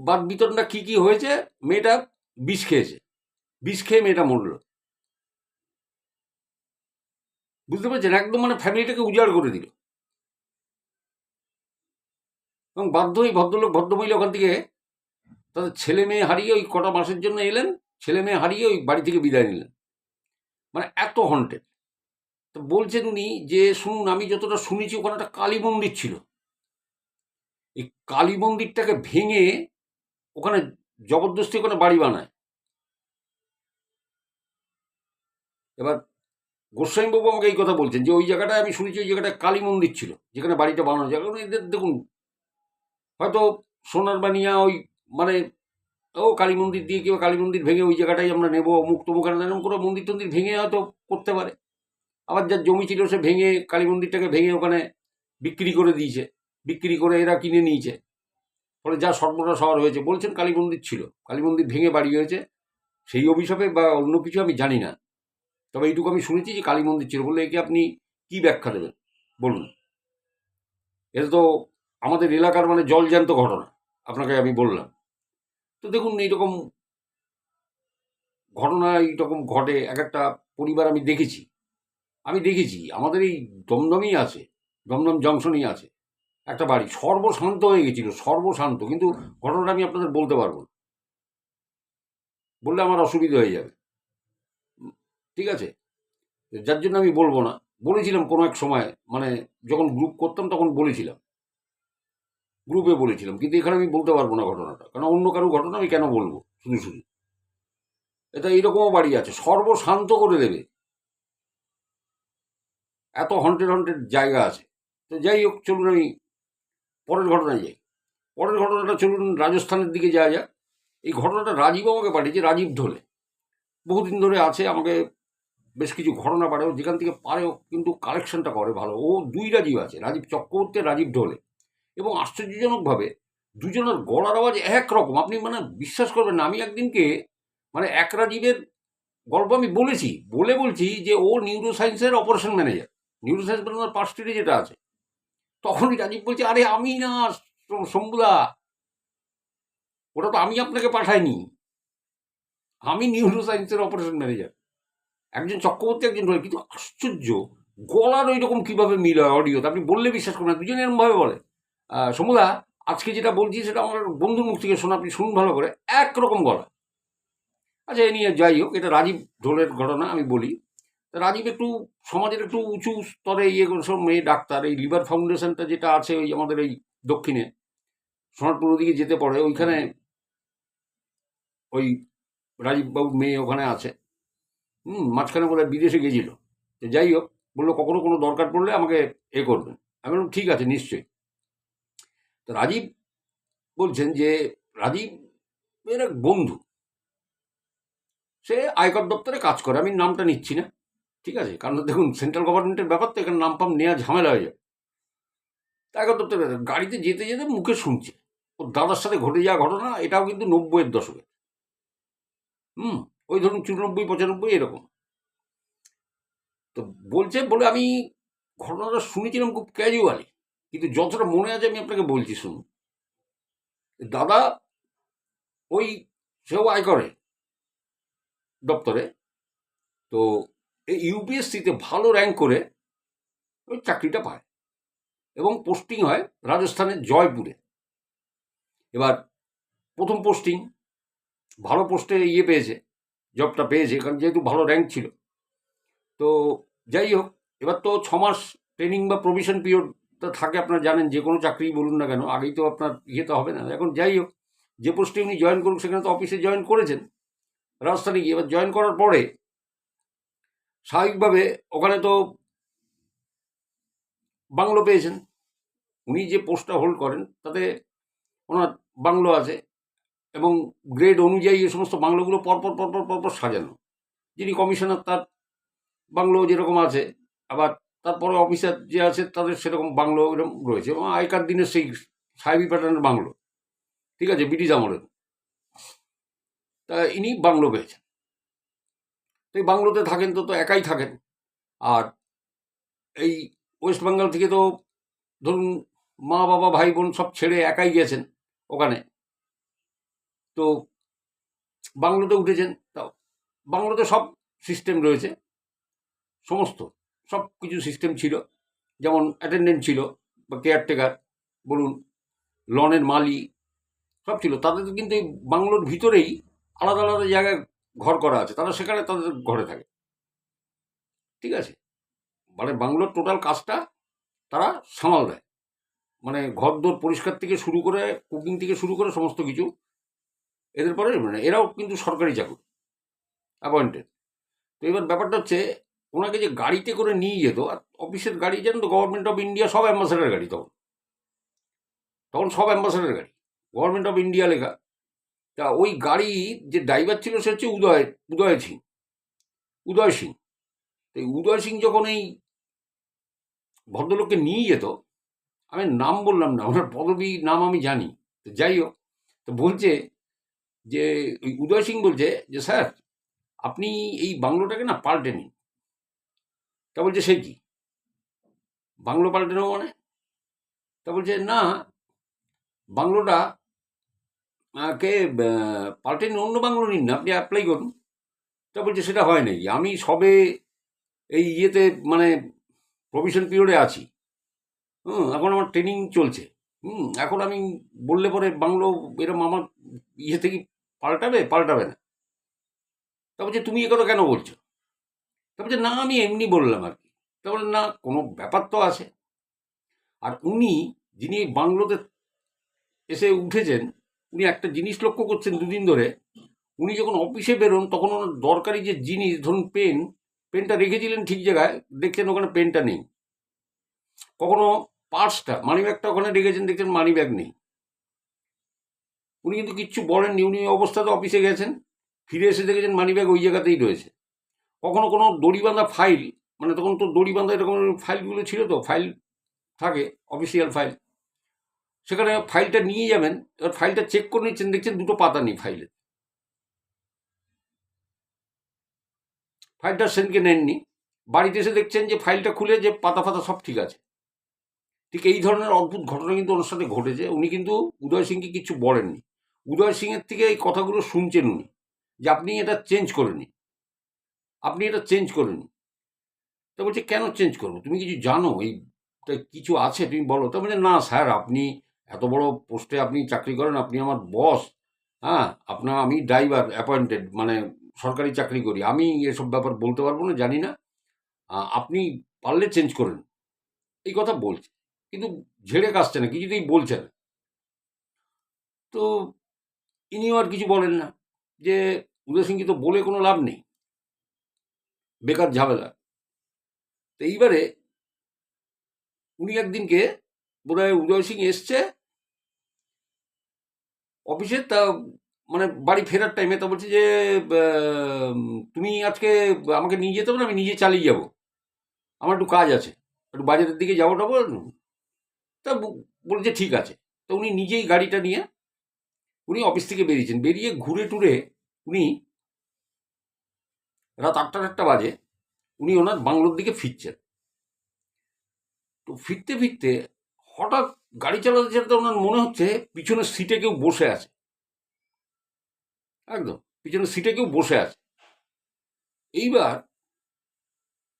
বাদ বিতরণটা কি হয়েছে, মেয়েটা বিষ খেয়েছে, বিষ খেয়ে মেয়েটা মরলো। বুঝতে পারছেন, একদম মানে ফ্যামিলিটাকে উজাড় করে দিল। এবং বাধ্য হয়ে ভদ্রলোক ভদ্রমহিলা ওখান থেকে তাদের ছেলে মেয়ে হারিয়ে ওই কটা মাসের জন্য এলেন, ছেলে মেয়ে হারিয়ে ওই বাড়ি থেকে বিদায় নিলেন। মানে এত হন্টেড। তো বলছেন উনি যে শুনুন, আমি যতটা শুনেছি ওখানে একটা কালী মন্দির ছিল, এই কালী মন্দিরটাকে ভেঙে ওখানে জবরদস্তি ওখানে বাড়ি বানায়। এবার গোস্বামীবাবু আমাকে এই কথা বলছেন যে ওই জায়গাটায় আমি শুনেছি ওই জায়গাটায় কালী মন্দির ছিল, যেখানে বাড়িটা বানানো যায়। কারণ এদের দেখুন, হয়তো সোনার বানিয়া ওই মানে ও কালী মন্দির দিয়ে কেউ কালী মন্দির ভেঙে ওই জায়গাটাই আমরা নেবো, মুক্ত মুখানে এরকম করে মন্দির টন্দির ভেঙে হয়তো করতে পারে। আবার যার জমি ছিল সে ভেঙে কালী মন্দিরটাকে ভেঙে ওখানে বিক্রি করে দিয়েছে, বিক্রি করে এরা কিনে নিয়েছে। ফলে যা সর্বনাশ হওয়ার হয়েছে। বলছেন কালী মন্দির ছিল, কালী মন্দির ভেঙে বাড়ি হয়েছে, সেই অভিশাপে বা অন্য কিছু আমি জানি না। তবে এইটুকু আমি শুনেছি যে কালী মন্দির ছিল। বললে একে আপনি কি ব্যাখ্যা দেবেন বলুন? এটা তো আমাদের এলাকার মানে জলজ্যান্ত ঘটনা, আপনাকে আমি বললাম। তো দেখুন এইরকম ঘটনা এইরকম ঘটে, এক একটা পরিবার আমি দেখেছি। আমাদের এই দমদমই আছে, দমদম জংশনই আছে একটা বাড়ি, সর্বশান্ত হয়ে গেছিল, সর্বশান্ত। কিন্তু ঘটনাটা আমি আপনাদের বলতে পারবো না, বললে আমার অসুবিধা হয়ে যাবে। ঠিক আছে, যার জন্য আমি বলবো না। বলেছিলাম কোনো এক সময়, মানে যখন গ্রুপ করতাম তখন বলেছিলাম, গ্রুপে বলেছিলাম, কিন্তু এখানে আমি বলতে পারবো না ঘটনাটা, কারণ অন্য কারো ঘটনা আমি কেন বলবো শুধু শুধু। এটা এইরকমও বাড়ি আছে, সর্বশান্ত করে দেবে, এত হন্টেড হন্টেড জায়গা আছে। তো যাই হোক, চলুন আমি পরের ঘটনায় যাই। পরের ঘটনাটা চলুন রাজস্থানের দিকে যাওয়া যাক। এই ঘটনাটা রাজীব আমাকে পাঠিয়েছে, রাজীব ঢোলে। বহুদিন ধরে আছে, আমাকে বেশ কিছু ঘটনা পারে, ও যেখান থেকে পারে ও কিন্তু কালেকশনটা করে ভালো। ও দুই রাজীব আছে, রাজীব চক্রবর্তী, রাজীব ঢোলে। এবং আশ্চর্যজনকভাবে দুজনের গলার আওয়াজ একরকম, আপনি মানে বিশ্বাস করবেন না। আমি একদিনকে মানে এক রাজীবের গল্প আমি বলছি যে ও নিউরো সায়েন্সের অপারেশন ম্যানেজার, নিউরো সায়েন্স মানে পার্ক স্ট্রিটে যেটা আছে। তখনই রাজীব বলছে, আরে আমি না শম্ভুদা, ওটা তো আমি আপনাকে পাঠাইনি, আমি নিউরো সায়েন্সের অপারেশন ম্যানেজার। একজন চক্রবর্তী, একজন ঢোলে। কিন্তু আশ্চর্য, গলার ওই রকম কীভাবে মিল হয় অডিওতে, আপনি বললে বিশ্বাস করবেন না। দুজনে এরমভাবে বলে, সমুদা আজকে যেটা বলছি সেটা আমার বন্ধুর মুখ থেকে শোনা, আপনি শুনুন ভালো করে, একরকম গলা। আচ্ছা, এ নিয়ে যাই হোক, এটা রাজীব ঢোলের ঘটনা আমি বলি। রাজীব একটু সমাজের একটু উঁচু স্তরে ইয়ে করে, সব মেয়ে ডাক্তার। এই লিভার ফাউন্ডেশনটা যেটা আছে ওই আমাদের এই দক্ষিণে সোনারপুর ওদিকে যেতে পড়ে, ওইখানে ওই রাজীববাবুর মেয়ে ওখানে আছে। মাঝখানে বলে বিদেশে গেছিল। তো যাই হোক, বললো কখনো কোনো দরকার পড়লে আমাকে এ করবেন। আমি বললাম ঠিক আছে, নিশ্চয়ই। তো রাজীব বলছেন যে রাজীবের এক বন্ধু, সে আয়কর দপ্তরে কাজ করে, আমি নামটা নিচ্ছি না, ঠিক আছে, কারণ দেখুন সেন্ট্রাল গভর্নমেন্টের ব্যাপার তো, এখানে নাম পাম নেওয়া ঝামেলা হয়ে যাবে। আয়কর দপ্তরে গাড়িতে যেতে যেতে মুখে শুনছে ওর দাদার সাথে ঘটে যাওয়া ঘটনা। এটাও কিন্তু 90-এর দশকে, ওই ধরুন 94-95 এরকম। তো বলছে, বলে আমি ঘটনাটা শুনেছিলাম খুব ক্যাজুয়ালি, কিন্তু যতটা মনে আছে আমি আপনাকে বলছি শুনুন। দাদা ওই সেও আয়করে দপ্তরে, তো এই ইউপিএসসিতে ভালো র্যাঙ্ক করে ওই চাকরিটা পায় এবং পোস্টিং হয় রাজস্থানের জয়পুরে। এবার প্রথম পোস্টিং, ভালো পোস্টে ইয়ে পেয়েছে, জবটা পেয়েছে, কারণ যেহেতু ভালো র্যাঙ্ক ছিল। তো যাই হোক, এবার তো 6 মাস ট্রেনিং বা প্রভিশন পিরিয়ডটা থাকে, আপনারা জানেন, যে কোনো চাকরি বলুন না কেন, আগেই তো আপনার ইয়েতে হবে না। এখন যাই হোক, যে পোস্টে উনি জয়েন করুন, সেখানে তো অফিসে জয়েন করেছেন রাজস্থানে গিয়ে। এবার জয়েন করার পরে স্বাভাবিকভাবে ওখানে তো বাংলো পেয়েছেন। উনি যে পোস্টটা হোল্ড করেন তাতে ওনার বাংলো আছে, এবং গ্রেড অনুযায়ী এই সমস্ত বাংলোগুলো পরপর পরপর পরপর সাজানো। যিনি কমিশনার তার বাংলো যেরকম আছে, আবার তারপরে অফিসার যে আছে তাদের সেরকম বাংলো এরকম রয়েছে, এবং আগেকার দিনের সেই সাহেবি প্যাটার্নের বাংলো, ঠিক আছে, ব্রিটিশ আমলের। তা ইনি বাংলো পেয়েছেন। তো এই বাংলোতে থাকেন, তো একাই থাকেন। আর এই ওয়েস্ট বেঙ্গল থেকে তো ধরুন মা বাবা ভাই বোন সব ছেড়ে একাই গেছেন ওখানে। তো বাংলোতে উঠেছেন। তা বাংলোতে সব সিস্টেম রয়েছে, সমস্ত সব কিছু সিস্টেম ছিল। যেমন অ্যাটেন্ডেন্ট ছিল বা কেয়ারটেকার বলুন, লনের মালি সব ছিল। তাদের কিন্তু এই বাংলোর ভিতরেই আলাদা আলাদা জায়গায় ঘর করা আছে, তারা সেখানে তাদের ঘরে থাকে, ঠিক আছে। মানে বাংলোর টোটাল কাজটা তারা সামাল দেয়, মানে ঘরদোর পরিষ্কার থেকে শুরু করে, কুকিং থেকে শুরু করে সমস্ত কিছু এদের পরে। মানে এরাও কিন্তু সরকারি চাকরি, অ্যাপয়েন্টেড। তো এবার ব্যাপারটা হচ্ছে, ওনাকে যে গাড়িতে করে নিয়ে যেত, আর অফিসের গাড়ি জানেন তো, গভর্নমেন্ট অফ ইন্ডিয়া সব অ্যাম্বাসেডার গাড়ি, তখন তখন সব অ্যাম্বাসেডার গাড়ি, গভর্নমেন্ট অফ ইন্ডিয়া লেখা। তা ওই গাড়ি যে ড্রাইভার ছিল সে হচ্ছে উদয় সিং। তো এই উদয় সিং যখন এই ভদ্রলোককে নিয়ে যেত, আমি নাম বললাম না, ওনার পদবী নাম আমি জানি। তো যাই হোক, তো বলছে যে ওই উদয় সিং বলছে যে স্যার আপনি এই বাংলোটাকে না পাল্টে নিন, তা বলছে সে কি, বাংলো পাল্টে নেবো মানে? তা বলছে না, বাংলোটা কে পাল্টে নিন, অন্য বাংলো নিন না, আপনি অ্যাপ্লাই করুন। তা বলছে সেটা হয় নাকি, আমি সবে এই ইয়েতে মানে প্রভিশন পিরিয়ডে আছি, এখন আমার ট্রেনিং চলছে, এখন আমি বললে পরে বাংলো এরম আমার ইয়ে থেকে পাল্টাবে না। তা বলছে তুমি এ কথা কেন বলছো? তা বলছে না, আমি এমনি বললাম আর কি। তা বলে না, কোনো ব্যাপার তো আছে। আর উনি, যিনি এই বাংলোতে এসে উঠেছেন, উনি একটা জিনিস লক্ষ্য করছেন দুদিন ধরে, উনি যখন অফিসে বেরোন তখন ওনার দরকারি যে জিনিস, ধরুন পেনটা রেখেছিলেন ঠিক জায়গায়, দেখছেন ওখানে পেনটা নেই। কখনো পার্সটা, মানি ব্যাগটা ওখানে রেখেছেন, দেখছেন মানি ব্যাগ নেই। উনি কিন্তু কিচ্ছু বলেননি, উনি ওই অবস্থাতে অফিসে গেছেন, ফিরে এসে দেখেছেন মানি ব্যাগ ওই জায়গাতেই রয়েছে। কখনো কোনো দড়ি বাঁধা ফাইল, মানে তখন তো দড়ি বাঁধা এরকম ফাইলগুলো ছিল, তো ফাইল থাকে, অফিসিয়াল ফাইল, সেখানে ফাইলটা নিয়ে যাবেন, এবার ফাইলটা চেক করে নিচ্ছেন, দেখছেন দুটো পাতা নেই ফাইলে, ফাইলটা সেদিনকে নেননি। বাড়িতে এসে দেখছেন যে ফাইলটা খুলে যে পাতা ফাতা সব ঠিক আছে। ঠিক এই ধরনের অদ্ভুত ঘটনা কিন্তু ওনার সাথে ঘটেছে। উনি কিন্তু উদয় সিংকে কিছু বলেননি, উদয় সিংয়ের থেকে এই কথাগুলো শুনছেন উনি, যে আপনি এটা চেঞ্জ করে নিন, আপনি এটা চেঞ্জ করে নিন। তা বলছে কেন চেঞ্জ করবো, তুমি কিছু জানো, এই কিছু আছে তুমি বলো। তা বলছে না স্যার, আপনি এত বড় পোস্টে আপনি চাকরি করেন, আপনি আমার বস, হ্যাঁ, আমি ড্রাইভার অ্যাপয়েন্টেড, মানে সরকারি চাকরি করি, আমি এসব ব্যাপার বলতে পারবো না, জানি না, আপনি পারলে চেঞ্জ করেন, এই কথা বলছে। কিন্তু ঝেড়ে কাশছে না, কিছুতেই বলছে না। তো ইনিও আর কিছু বলেন না, যে উদয় সিংকে তো বলে কোনো লাভ নেই, বেকার ঝামেলা। তো এইবারে উনি একদিনকে বোধহয় উদয় সিং এসছে অফিসে, তা মানে বাড়ি ফেরার টাইমে, তা বলছে যে আহ, তুমি আজকে আমাকে নিয়ে যেতে হবে না, আমি নিজে চালিয়ে যাব, আমার একটু কাজ আছে, একটু বাজারের দিকে যাবো টাবো। তা বলছে ঠিক আছে। তো উনি নিজেই গাড়িটা নিয়ে উনি অফিস থেকে বেরিয়েছেন, বেরিয়ে ঘুরে টুরে উনি রাত 8টা বাজে উনি ওনার বাংলোর দিকে ফিরছেন। তো ফিরতে ফিরতে হঠাৎ গাড়ি চালাতে চালাতে ওনার মনে হচ্ছে পিছনের সিটে কেউ বসে আছে, একদম পিছনের সিটে কেউ বসে আছে। এইবার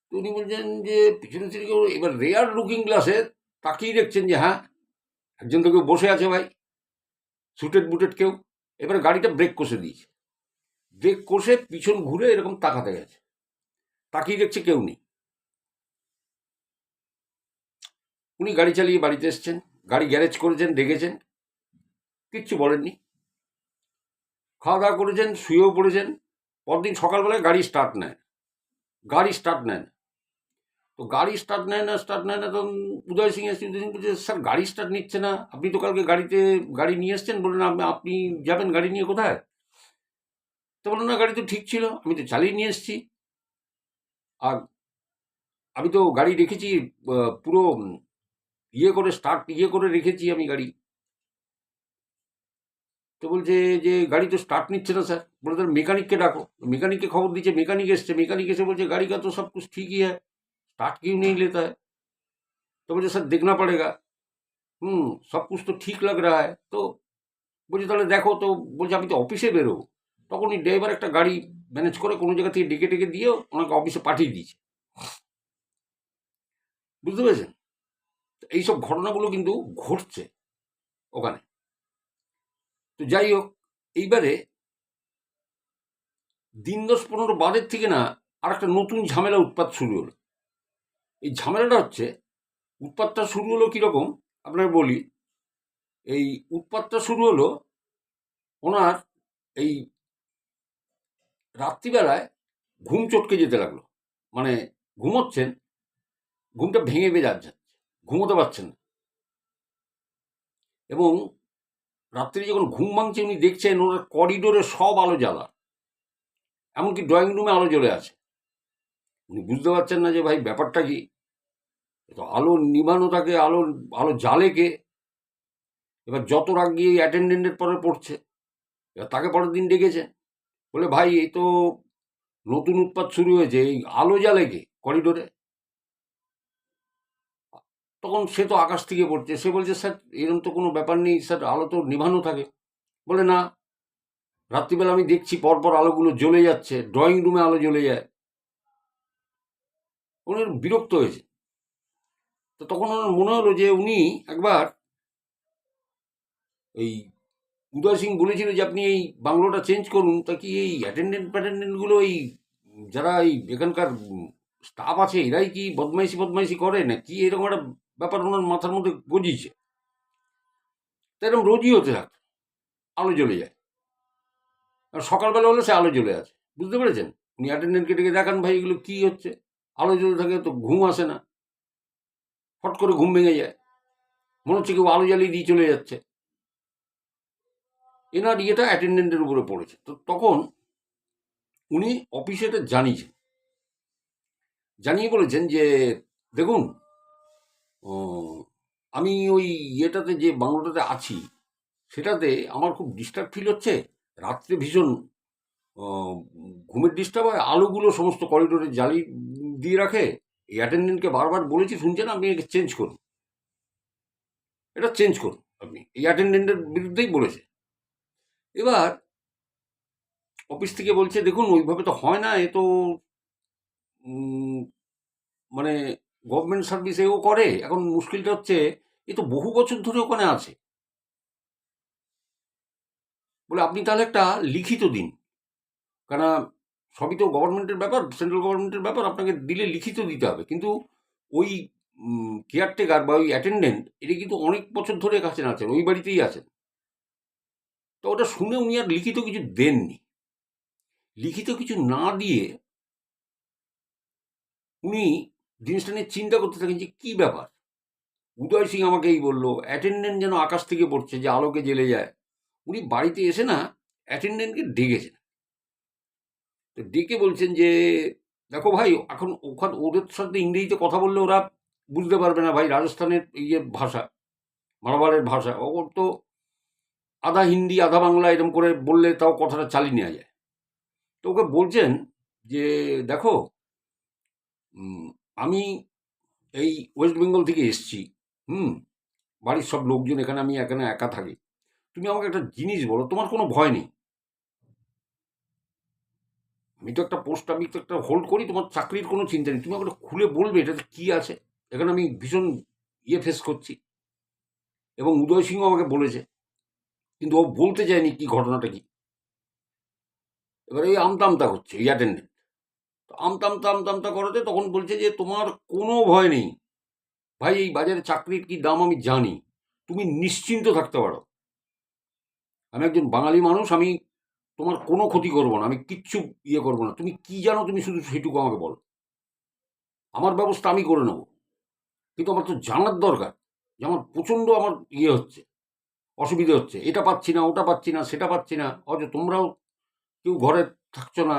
তো উনি বলছেন যে পিছনের সিটে কেউ, এবার রেয়ার লুকিং গ্লাসে তাকিয়ে দেখছেন যে হ্যাঁ, একজন তো কেউ বসে আছে ভাই, সুটেড বুটেড কেউ। এবার গাড়িটা ব্রেক কষে দিয়েছে, ব্রেক কষে পিছন ঘুরে এরকম তাকাতে গেছে, তাকিয়ে দেখছে কেউ নেই। উনি গাড়ি চালিয়ে বাড়িতে এসছেন, গাড়ি গ্যারেজ করেছেন, দেখেছেন, কিচ্ছু বলেননি, খাওয়া দাওয়া করেছেন, শুয়েও পড়েছেন। পরদিন সকালবেলায় গাড়ি স্টার্ট নেয়, গাড়ি স্টার্ট নেয় না। তো গাড়ি স্টার্ট নেয় না, তখন উদয় সিং এসে, উদয় সিং বলছে স্যার গাড়ি স্টার্ট নিচ্ছে না, আপনি তো কালকে গাড়ি নিয়ে এসছেন, বললেন আপনি যাবেন গাড়ি নিয়ে কোথায়? তো বললেন না, গাড়ি তো ঠিক ছিল, আমি তো চালিয়ে নিয়ে এসেছি, আর আমি তো গাড়ি রেখেছি পুরো ইয়ে করে রেখেছি আমি গাড়ি। তো বলছে যে গাড়ি তো স্টার্ট নিচ্ছে না স্যার। বলে তাহলে মেকানিককে ডাকো। মেকানিককে খবর দিচ্ছে, মেকানিক এসছে, মেকানিক এসে বলছে गाड़ी का तो सब कुछ ठीक ही है, स्टार्ट क्यों नहीं लेता है? तो बोलছে স্যার देखना पड़ेगा, सब कुछ तो ठीक लग रहा है। তো বলছে তাহলে দেখো। তো বলছে আমি তো অফিসে বেরোবো। তখনই ড্রাইভার একটা গাড়ি ম্যানেজ করে কোনো জায়গা থেকে ডেকে টেকে দিয়ে ওনাকে অফিসে পাঠিয়ে দিয়েছে, বুঝতে পেরেছেন? তো এইসব ঘটনাগুলো কিন্তু ঘটছে ওখানে। তো যাই হোক, এইবারে দিন 10-15 বাদের থেকে না আর একটা নতুন ঝামেলা উৎপাত শুরু হলো। এই ঝামেলাটা হচ্ছে, উৎপাতটা শুরু হলো কিরকম আপনার বলি। এই উৎপাতটা শুরু হলো ওনার এই রাত্রিবেলায় ঘুম চটকে যেতে লাগলো, মানে ঘুমোচ্ছেন, ঘুমটা ভেঙে যাচ্ছে, ঘুমোতে পারছেন না। এবং রাত্রি যখন ঘুম ভাঙছে উনি দেখছেন ওনার করিডোরে সব আলো জ্বালা, এমনকি ড্রয়িং রুমে আলো জ্বলে আছে। উনি বুঝতে পারছেন না যে ভাই ব্যাপারটা কি, তো আলো নিভানো থাকে, আলো আলো জ্বালে কে? এবার যত রাগ গিয়ে অ্যাটেন্ডেন্টের পরে পড়ছে। এবার তাকে পরের দিন ডেকেছে, বলে ভাই এই তো নতুন উৎপাত শুরু হয়েছে, এই আলো জ্বালে কে করিডোরে? তখন সে তো আকাশ থেকে পড়ছে, সে বলছে স্যার এরকম তো কোনো ব্যাপার নেই স্যার, আলো তো নিভানো থাকে। বলে না, রাত্রিবেলা আমি দেখছি পরপর আলোগুলো জ্বলে যাচ্ছে, ড্রয়িং রুমে আলো জ্বলে যায়। ওনার বিরক্ত হয়েছে। তো তখন ওনার মনে হলো যে উনি একবার এই উদয় সিং বলেছিল যে আপনি এই বাংলোটা চেঞ্জ করুন, তা কি এই অ্যাটেন্ডেন্টগুলো এই যারা এই এখানকার স্টাফ আছে এরাই কি বদমাইশি বদমাইশি করে না কি, এরকম একটা ব্যাপার ওনার মাথার মধ্যে গজিয়েছে। তো এরকম রোজই হতে থাকে, আলো জ্বলে যায়। আর সকালবেলা হলে সে আলো জ্বলে আছে, বুঝতে পেরেছেন? উনি অ্যাটেন্ডেন্টকে ডেকে দেখান, ভাই এগুলো কি হচ্ছে, আলো জ্বলে থাকে তো ঘুম আসে না, ফট করে ঘুম ভেঙে যায়, মনে হচ্ছে কেউ আলো জ্বালিয়ে দিয়ে চলে যাচ্ছে। এনার ইয়েটা অ্যাটেন্ডেন্টের উপরে পড়েছে। তো তখন উনি অফিসে এটা জানিয়েছেন, জানিয়ে বলেছেন যে দেখুন, আমি ওই ইয়েটাতে যে বাংলোটাতে আছি সেটাতে আমার খুব ডিস্টার্ব ফিল হচ্ছে, রাত্রে ভীষণ ঘুমের ডিস্টার্ব হয়, আলোগুলো সমস্ত করিডোরে জ্বালিয়ে দিয়ে রাখে। এই অ্যাটেন্ডেন্টকে বারবার বলেছি, শুনছেন, আপনি একে চেঞ্জ করুন, এটা চেঞ্জ করুন। আপনি এই অ্যাটেন্ডেন্টের বিরুদ্ধেই বলেছে। এবার অফিস থেকে বলছে দেখুন ওইভাবে তো হয় না, এ তো মানে গভর্নমেন্ট সার্ভিস এও করে, এখন মুশকিলটা হচ্ছে এ তো বহু বছর ধরে ওখানে আছে। বলে আপনি তাহলে একটা লিখিত দিন, কেন সবই তো গভর্নমেন্টের ব্যাপার, সেন্ট্রাল গভর্নমেন্টের ব্যাপার, আপনাকে দিলে লিখিত দিতে হবে। কিন্তু ওই কেয়ারটেকার বা ওই অ্যাটেন্ডেন্ট এটা কিন্তু অনেক বছর ধরে কাছে আছেন, ওই বাড়িতেই আছেন। তো ওটা শুনে উনি আর লিখিত কিছু দেননি। লিখিত কিছু না দিয়ে উনি জিনিসটা নিয়ে চিন্তা করতে থাকেন যে কী ব্যাপার। উদয় সিং আমাকে এই বললো, অ্যাটেন্ডেন্ট যেন আকাশ থেকে পড়ছে যে আলোকে জ্বেলে যায়। উনি বাড়িতে এসে না অ্যাটেন্ডেন্টকে ডেকেছেন। তো ডেকে বলছেন যে দেখো ভাই, এখন ওখানে ওদের সাথে ইংরেজিতে কথা বললে ওরা বুঝতে পারবে না ভাই, রাজস্থানের ইয়ে ভাষা, মারওয়াড়ের ভাষা, ওর তো আধা হিন্দি আধা বাংলা এরকম করে বললে তাও কথাটা চালিয়ে নেওয়া যায়। তো ওকে বলছেন যে দেখো, আমি এই ওয়েস্ট বেঙ্গল থেকে এসছি, হুম, বাড়ির সব লোকজন এখানে, আমি এখানে একা থাকি। তুমি আমাকে একটা জিনিস বলো, তোমার কোনো ভয় নেই? আমি তো একটা পোস্ট, আমি তো একটা হোল্ড করি, তোমার চাকরির কোনো চিন্তা নেই, তুমি আমাকে খুলে বলবে এটাতে কী আছে। এখানে আমি ভীষণ ইয়ে ফেস করছি। এবং উদয় সিংহ আমাকে বলেছে, কিন্তু ও বলতে চায়নি কি ঘটনাটা কি। এবার এই আমতা আমতা করছে এই অ্যাটেন্ডেন্ট। তো আমতা আমতা আমতা আমতা করাতে তখন বলছে যে তোমার কোনো ভয় নেই ভাই, এই বাজারে চাকরির কি দাম আমি জানি, তুমি নিশ্চিন্ত থাকতে পারো। আমি একজন বাঙালি মানুষ, আমি তোমার কোনো ক্ষতি করবো না, আমি কিচ্ছু ইয়ে করবো না, তুমি কি জানো তুমি শুধু সেটুকু আমাকে বলো, আমার ব্যবস্থা আমি করে নেবো। কিন্তু আমার তো জানার দরকার যে আমার প্রচণ্ড আমার ইয়ে হচ্ছে, অসুবিধে হচ্ছে, এটা পাচ্ছি না, ওটা পাচ্ছি না, সেটা পাচ্ছি না, অথচ তোমরাও কেউ ঘরে থাকছো না,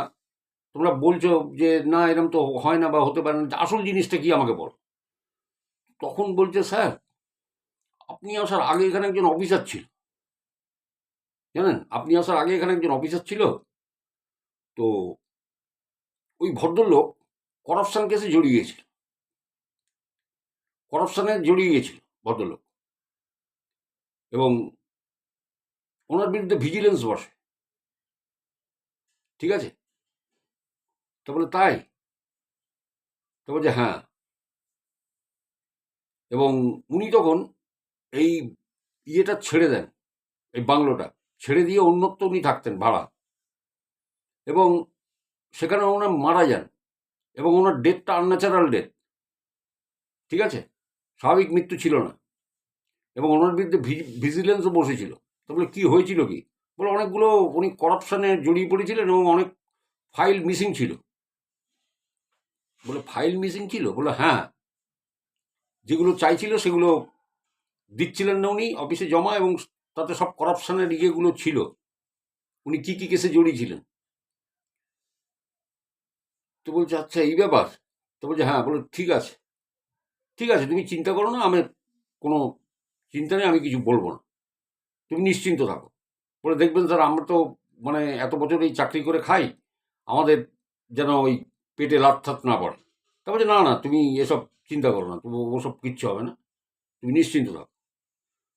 তোমরা বলছো যে না এরকম তো হয় না বা হতে পারে না, আসল জিনিসটা কি আমাকে বল। তখন বলছে স্যার, আপনি আসার আগে এখানে একজন অফিসার ছিল, জানেন, আপনি আসার আগে এখানে একজন অফিসার ছিল, তো ওই ভদ্রলোক করাপশন কেসে জড়িয়ে গেছিল, করাপশনে জড়িয়ে গেছিল ভদ্রলোক, এবং ওনার বিরুদ্ধে ভিজিলেন্স বসে, ঠিক আছে? তো বলে তাই? তো বলছে হ্যাঁ। এবং উনি তখন এই ইয়েটা ছেড়ে দেন, এই বাংলোটা ছেড়ে দিয়ে অন্যত্র উনি থাকতেন ভাড়া, এবং সেখানে ওনার মারা যান, এবং ওনার ডেথটা আনন্যাচারাল ডেথ, ঠিক আছে, স্বাভাবিক মৃত্যু ছিল না। এবং ওনার বিরুদ্ধে ভিজিলেন্সও বসেছিল। তো বলে কী হয়েছিল কি, বলে অনেকগুলো উনি করাপশানে জড়িয়ে পড়েছিলেন এবং অনেক ফাইল মিসিং ছিল। বলে ফাইল মিসিং ছিল? বলে হ্যাঁ, যেগুলো চাইছিল সেগুলো দিচ্ছিলেন না উনি অফিসে জমা, এবং তাতে সব করাপশানের ইয়েগুলো ছিল, উনি কী কী কেসে জড়িয়েছিলেন। তো বলছে আচ্ছা এই ব্যাপার। তো বলছে হ্যাঁ। বলে ঠিক আছে, ঠিক আছে, তুমি চিন্তা করো না, আমার কোনো চিন্তা নেই, আমি কিছু বলবো না, তুমি নিশ্চিন্ত থাকো। বলে দেখবেন স্যার, আমরা তো মানে এত বছর এই চাকরি করে খাই, আমাদের যেন ওই পেটে লাথ না পড়ে। তা বলছে না না, তুমি এসব চিন্তা করো না, তুমি ওসব কিচ্ছু হবে না, তুমি নিশ্চিন্ত থাকো।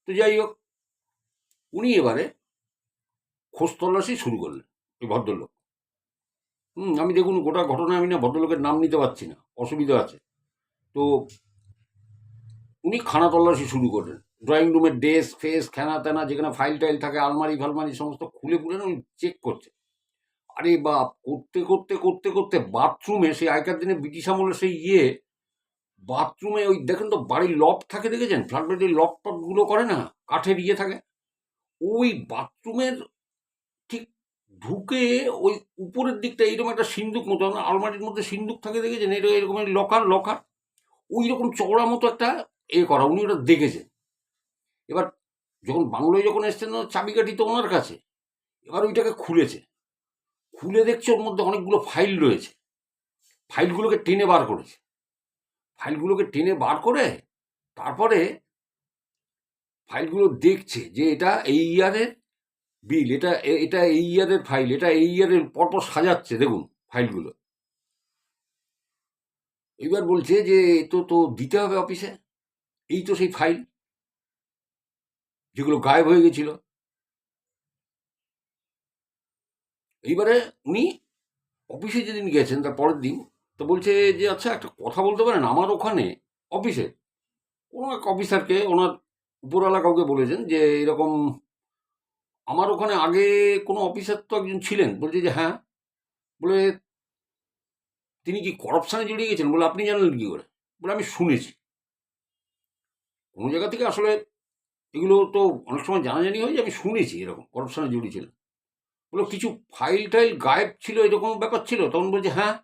তো যাই হোক, উনি এবারে খোঁজ তল্লাশি শুরু করলেন ওই ভদ্রলোক। আমি দেখুন গোটা ঘটনায় আমি না ভদ্রলোকের নাম নিতে পারছি না, অসুবিধা আছে। তো উনি খানা তল্লাশি শুরু করলেন, ড্রয়িং রুমের ডেস্ক ফেস্ক খেনা তেনা যেখানে ফাইল টাইল থাকে, আলমারি ফালমারি সমস্ত খুলে খুলে উনি চেক করছে। আরে বাপ, করতে করতে করতে করতে বাথরুমে, সেই আগেকার দিনে ব্রিটিশ আমলের সেই বাথরুমে ওই দেখেন তো বাড়ির লফট থাকে, দেখেছেন ফ্ল্যাটের লফট টপ গুলো করে না, কাঠের থাকে, ওই বাথরুমের ঠিক ঢুকে ওই উপরের দিকটা এইরকম একটা সিন্দুক মতো, আলমারির মধ্যে সিন্দুক থাকে দেখেছেন, এটা এরকম লকার লকার, ওই রকম চওড়া মতো একটা করা, উনি ওটা দেখেছেন। এবার যখন বাংলোয় যখন এসছেন চাবিকাঠি তো ওনার কাছে, এবার ওইটাকে খুলেছে, খুলে দেখছে ওর মধ্যে অনেকগুলো ফাইল রয়েছে, ফাইলগুলোকে টেনে বার করেছে, ফাইলগুলোকে টেনে বার করে তারপরে ফাইলগুলো দেখছে যে এটা এই ইয়ারের বিল, এটা এটা এই ইয়ারের ফাইল, এটা এই ইয়ারের, পরপর সাজাচ্ছে দেখুন ফাইলগুলো। এইবার বলছে যে তো তো দিতে হবে অফিসে, এই তো সেই ফাইল যেগুলো গায়েব হয়ে গেছিল। এইবারে উনি অফিসে যেদিন গেছেন তার পরের দিন, তো বলছে যে আচ্ছা একটা কথা বলতে পারেন, আমার ওখানে অফিসে কোনো এক অফিসারকে ওনার উপরওয়ালা কাউকে বলেছেন যে এরকম আমার ওখানে আগে কোনো অফিসার তো একজন ছিলেন, বলছে যে হ্যাঁ, বলে তিনি কি করাপশানে জড়িয়ে গেছেন, বলে আপনি জানলেন কি করে, বলে আমি শুনেছি কোনো জায়গা থেকে, আসলে এগুলো তো অনেক সময় জানাজানি হয়ে যায়, আমি শুনেছি এরকম করাপশানে জড়িয়েছিলেন। বলে কিছু ফাইল টাইল গায়েব ছিল, এরকম ব্যাপার ছিল, তখন বলছে হ্যাঁ,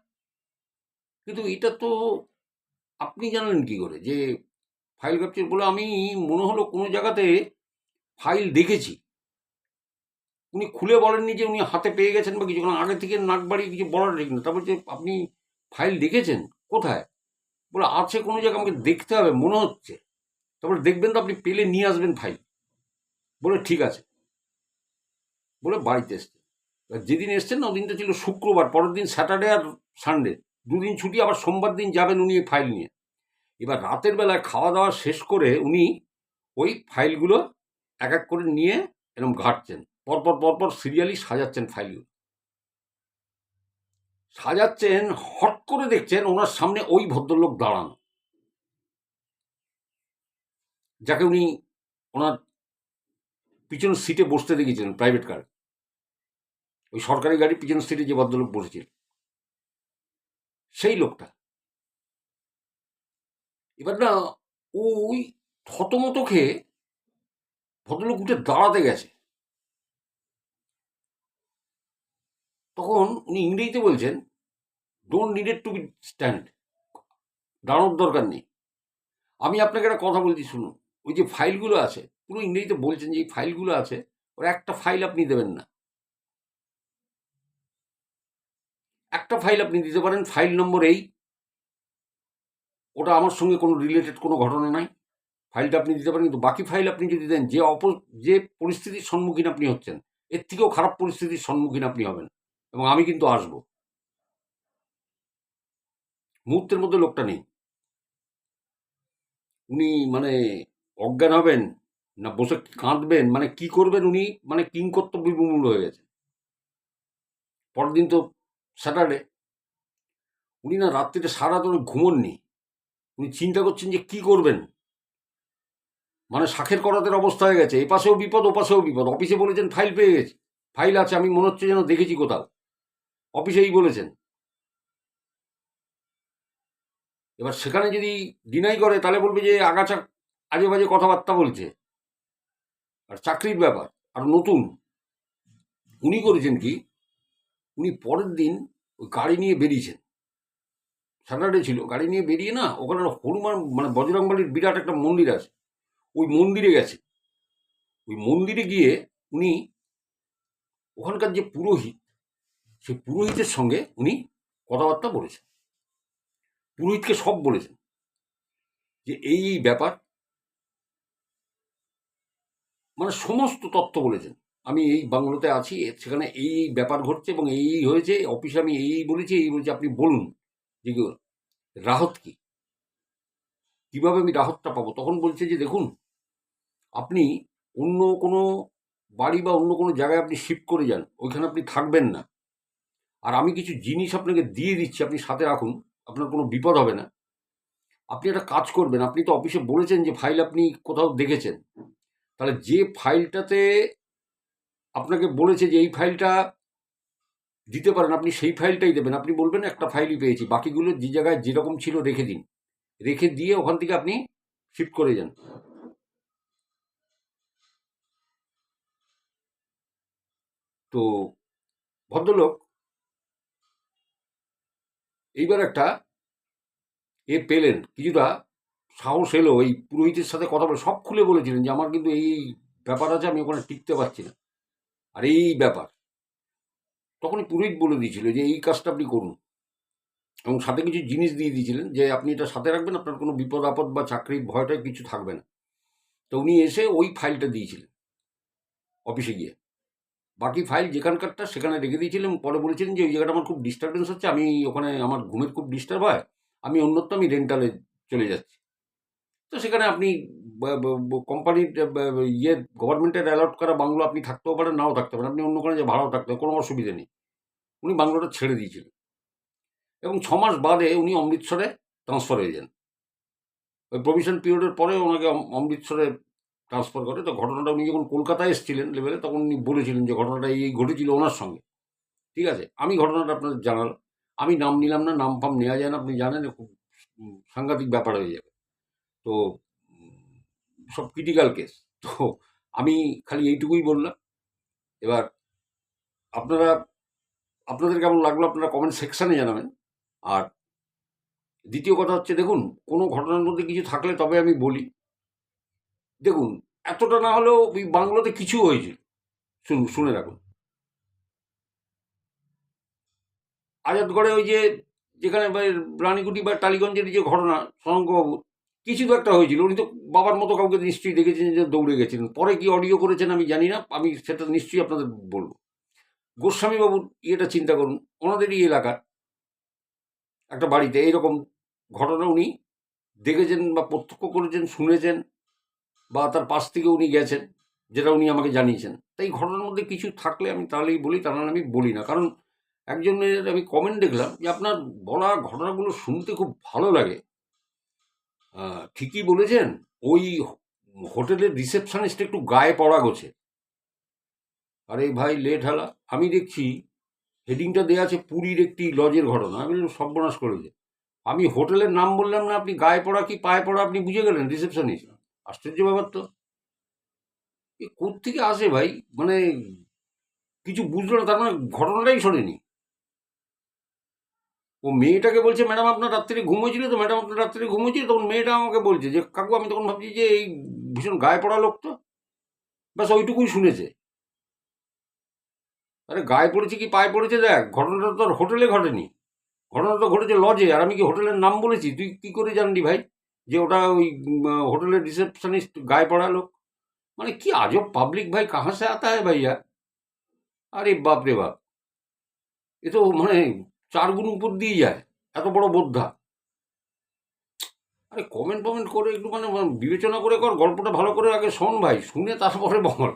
কিন্তু এটা তো আপনি জানলেন কি করে যে ফাইল গায়েব ছিল, বলে আমি মনে হলো কোনো জায়গাতে ফাইল দেখেছি। উনি খুলে বলেননি যে উনি হাতে পেয়ে গেছেন বা কিছু, কারণ আগে থেকে নাক বাড়িয়ে কিছু বলার ঠিক না। তারপর যে আপনি ফাইল দেখেছেন কোথায়, বলে আছে কোনো জায়গায়, আমাকে দেখতে হবে মনে হচ্ছে, তারপরে দেখবেন তো আপনি পেলে নিয়ে আসবেন ফাইল, বলে ঠিক আছে, বলে বাড়িতে এসছে। যেদিন এসছেন না ওদিনটা ছিল শুক্রবার, পরের দিন স্যাটারডে আর সানডে, দুদিন ছুটি, আবার সোমবার দিন যাবেন উনি এই ফাইল নিয়ে। এবার রাতের বেলায় খাওয়া দাওয়া শেষ করে উনি ওই ফাইলগুলো এক এক করে নিয়ে এরকম ঘাঁটছেন, পরপর পরপর সিরিয়ালি সাজাচ্ছেন ফাইলগুলো, সাজাচ্ছেন, হট করে দেখছেন ওনার সামনে ওই ভদ্রলোক দাঁড়ানো, যাকে উনি ওনার পিছনের সিটে বসতে দেখেছিলেন প্রাইভেট কার, ওই সরকারি গাড়ির পিছনের সিটে যে ভদ্রলোক বসেছিল সেই লোকটা। এবার না ওই থতমত খেয়ে ভদ্রলোক উঠে দাঁড়াতে গেছে, তখন উনি ইংরেজিতে বলছেন don't needed to be stand, দাঁড়ানোর দরকার নেই, আমি আপনাকে একটা কথা বলছি শুনুন, ওই যে ফাইলগুলো আছে, পুরো ইংরেজিতে বলছেন যে এই ফাইলগুলো আছে, ওর একটা ফাইল আপনি দেবেন না, একটা ফাইল আপনি দিতে পারেন, ফাইল নম্বর এই, ওটা আমার সঙ্গে কোনো রিলেটেড কোনো ঘটনা নাই, ফাইলটা আপনি দিতে পারেন, কিন্তু বাকি ফাইল আপনি যদি দেন, যে পরিস্থিতির সম্মুখীন আপনি হচ্ছেন, এর থেকেও খারাপ পরিস্থিতির সম্মুখীন আপনি হবেন, এবং আমি কিন্তু আসবো। মুহূর্তের মধ্যে লোকটা নেই, উনি মানে অজ্ঞান হবেন না বসে কাঁদবেন, মানে কি করবেন উনি, মানে কিংকর্তব্য বিমূঢ় হয়ে গেছে। পরের দিন তো স্যাটারডে, উনি না রাত্রিতে সারা রাত উনি ঘুমোননি, উনি চিন্তা করছেন যে কি করবেন, মানে শাখের করাতের অবস্থা হয়ে গেছে, এপাশেও বিপদ ওপাশেও বিপদ। অফিসে বলেছেন ফাইল পেয়ে গেছি, ফাইল আছে, আমি মনে হচ্ছে যেন দেখেছি কোথাও, অফিসেই বলেছেন। এবার সেখানে যদি ডিনাই করে তাহলে বলবে যে আগাছা আজে বাজে কথাবার্তা বলছে, আর চাকরির ব্যাপার আর নতুন। উনি করেছেন কি, উনি পরের দিন ওই গাড়ি নিয়ে বেরিয়েছেন, স্যাটারডে ছিল, গাড়ি নিয়ে বেরিয়ে না ওখানে হনুমান মানে বজরংবলীর বিরাট একটা মন্দির আছে, ওই মন্দিরে গেছে। ওই মন্দিরে গিয়ে উনি ওখানকার যে পুরোহিত, সেই পুরোহিতের সঙ্গে উনি কথাবার্তা বলেছেন, পুরোহিতকে সব বলেছেন যে এই ব্যাপার, মানে সমস্ত তথ্য বলেছেন, আমি এই বাংলোতে আছি, সেখানে এই ব্যাপার ঘটছে এবং এই হয়েছে, অফিসে আমি এই বলেছি, এই বলছি, আপনি বলুন যে রাহত কি। কিভাবে আমি রাহতটা পাবো? তখন বলছে যে দেখুন, আপনি অন্য কোনো বাড়ি বা অন্য কোনো জায়গায় আপনি শিফট করে যান, ওইখানে আপনি থাকবেন না। আর আমি কিছু জিনিস আপনাকে দিয়ে দিচ্ছি, আপনি সাথে রাখুন, আপনার কোনো বিপদ হবে না। আপনি একটা কাজ করবেন, আপনি তো অফিসে বলেছেন যে ফাইল আপনি কোথাও দেখেছেন, তাহলে যে ফাইলটাতে আপনাকে বলেছে যে এই ফাইলটা দিতে পারেন, আপনি সেই ফাইলটাই দেবেন। আপনি বলবেন একটা ফাইলই পেয়েছি, বাকিগুলো যে জায়গায় যেরকম ছিল রেখে দিন, রেখে দিয়ে ওখান থেকে আপনি শিফট করে যান। তো ভদ্রলোক এইবার একটা পেলেন, কিছুটা সাহস এলো, এই পুরোহিতের সাথে কথা বলে সব খুলে বলেছিলেন যে আমার কিন্তু এই ব্যাপার আছে, আমি ওখানে টিকতে পারছি না, আর এই ব্যাপার। তখনই পুরোহিত বলে দিয়েছিল যে এই কাজটা আপনি করুন, এবং সাথে কিছু জিনিস দিয়ে দিয়েছিলেন যে আপনি এটা সাথে রাখবেন, আপনার কোনো বিপদ আপদ বা চাকরির ভয়টা কিছু থাকবে না। তো উনি এসে ওই ফাইলটা দিয়েছিলেন অফিসে গিয়ে, বাকি ফাইল যেখানকারটা সেখানে রেখে দিয়েছিলেন। পরে বলেছিলেন যে ওই জায়গাটা আমার খুব ডিস্টারবেন্স হচ্ছে, আমি ওখানে আমার ঘুমের খুব ডিস্টার্ব হয়, আমি অন্যত্র আমি রেন্টালে চলে যাচ্ছি। তো সেখানে আপনি কোম্পানির গভর্নমেন্টের অ্যালট করা বাংলো আপনি থাকতেও পারেন, নাও থাকতে পারেন, আপনি অন্য কোনো যে ভাড়াও থাকতে কোনো অসুবিধা নেই। উনি বাংলোটা ছেড়ে দিয়েছিলেন এবং 6 মাস বাদে উনি অমৃতসরে ট্রান্সফার হয়ে যান। ওই প্রভিশন পিরিয়ডের পরে ওনাকে অমৃতসরে ট্রান্সফার করে। তো ঘটনাটা উনি যখন কলকাতায় এসেছিলেন লেভেলে, তখন উনি বলেছিলেন যে ঘটনাটা এই ঘটেছিল ওনার সঙ্গে। ঠিক আছে, আমি ঘটনাটা আপনাদের জানালাম, আমি নাম নিলাম না, নাম ফাম নেওয়া যায় না, আপনি জানেন খুব সাংঘাতিক ব্যাপার হয়ে যাবে। তো সব ক্রিটিক্যাল কেস। তো আমি খালি এইটুকুই বললাম। এবার আপনারা, আপনাদের কেমন লাগলো আপনারা কমেন্ট সেকশানে জানাবেন। আর দ্বিতীয় কথা হচ্ছে, দেখুন, কোনো ঘটনার মধ্যে কিছু থাকলে তবে আমি বলি। দেখুন, এতটা না হলেও ওই বাংলোতে কিছু হয়েছিল, শুনে রাখুন। আজাদগড়ে ওই যে যেখানে রানীকুটি বা টালিগঞ্জের যে ঘটনা, শশাঙ্কবাবুর কিছু তো একটা হয়েছিল, উনি তো বাবার মতো কাউকে নিশ্চয়ই দেখেছেন যে দৌড়ে গেছিলেন, পরে কি অডিও করেছেন আমি জানি না, আমি সেটা নিশ্চয়ই আপনাদের বলবো। গোস্বামীবাবুর ইয়েটা চিন্তা করুন, ওনাদেরই এলাকার একটা বাড়িতে এইরকম ঘটনা উনি দেখেছেন বা প্রত্যক্ষ করেছেন, শুনেছেন, বা তার পাশ থেকে উনি গেছেন, যেটা উনি আমাকে জানিয়েছেন। তাই ঘটনার মধ্যে কিছু থাকলে আমি তাহলেই বলি, তা নাহলে আমি বলি না। কারণ একজনের আমি কমেন্ট দেখলাম যে আপনার বলা ঘটনাগুলো শুনতে খুব ভালো লাগে। ঠিকই বলেছেন, ওই হোটেলের রিসেপশনিস্ট একটু গায়ে পড়া গোছে। আরে ভাই লেট হালা, আমি দেখছি হেডিংটা দেওয়া আছে পুরীর একটি লজের ঘটনা। আমি বললাম সর্বনাশ করেছে, আমি হোটেলের নাম বললাম না, আপনি গায়ে পড়া কি পায়ে পড়া আপনি বুঝে গেলেন রিসেপশনিস্ট। আশ্চর্য ব্যাপার তো, এ কোত্থেকে আসে ভাই, মানে কিছু বুঝলো না, তার মানে ঘটনাটাই শোনেনি। ও মেয়েটাকে বলছে ম্যাডাম আপনার রাত্রে ঘুম হয়েছিল তো, ম্যাডাম আপনার রাত্রে ঘুম হয়েছিল, তখন মেয়েটা আমাকে বলছে যে কাকু, আমি তখন ভাবছি যে এই ভীষণ গায়ে পড়া লোক তো, ব্যাস ওইটুকুই শুনেছে। আরে গায়ে পড়েছে কি পায়ে পড়েছে দেখ, ঘটনাটা তো আর হোটেলে ঘটেনি, ঘটনাটা ঘটেছে লজে। আর আমি কি হোটেলের নাম বলেছি? তুই কি করে জানলি ভাই যে ওটা ওই হোটেলের রিসেপশনিস্ট গায়ে পড়া লোক? মানে কি আজব পাবলিক ভাই, কাহা সে আতা হ্যায় ভাইয়া। আরে বাপ রে বাপ, এ তো মানে 4 গুণ উপর দিয়ে যায়, এত বড় বোদ্ধা। আরে কমেন্ট ফমেন্ট করে একটু মানে বিবেচনা করে কর, গল্পটা ভালো করে আগে শোন ভাই, শুনে তারপরে বল।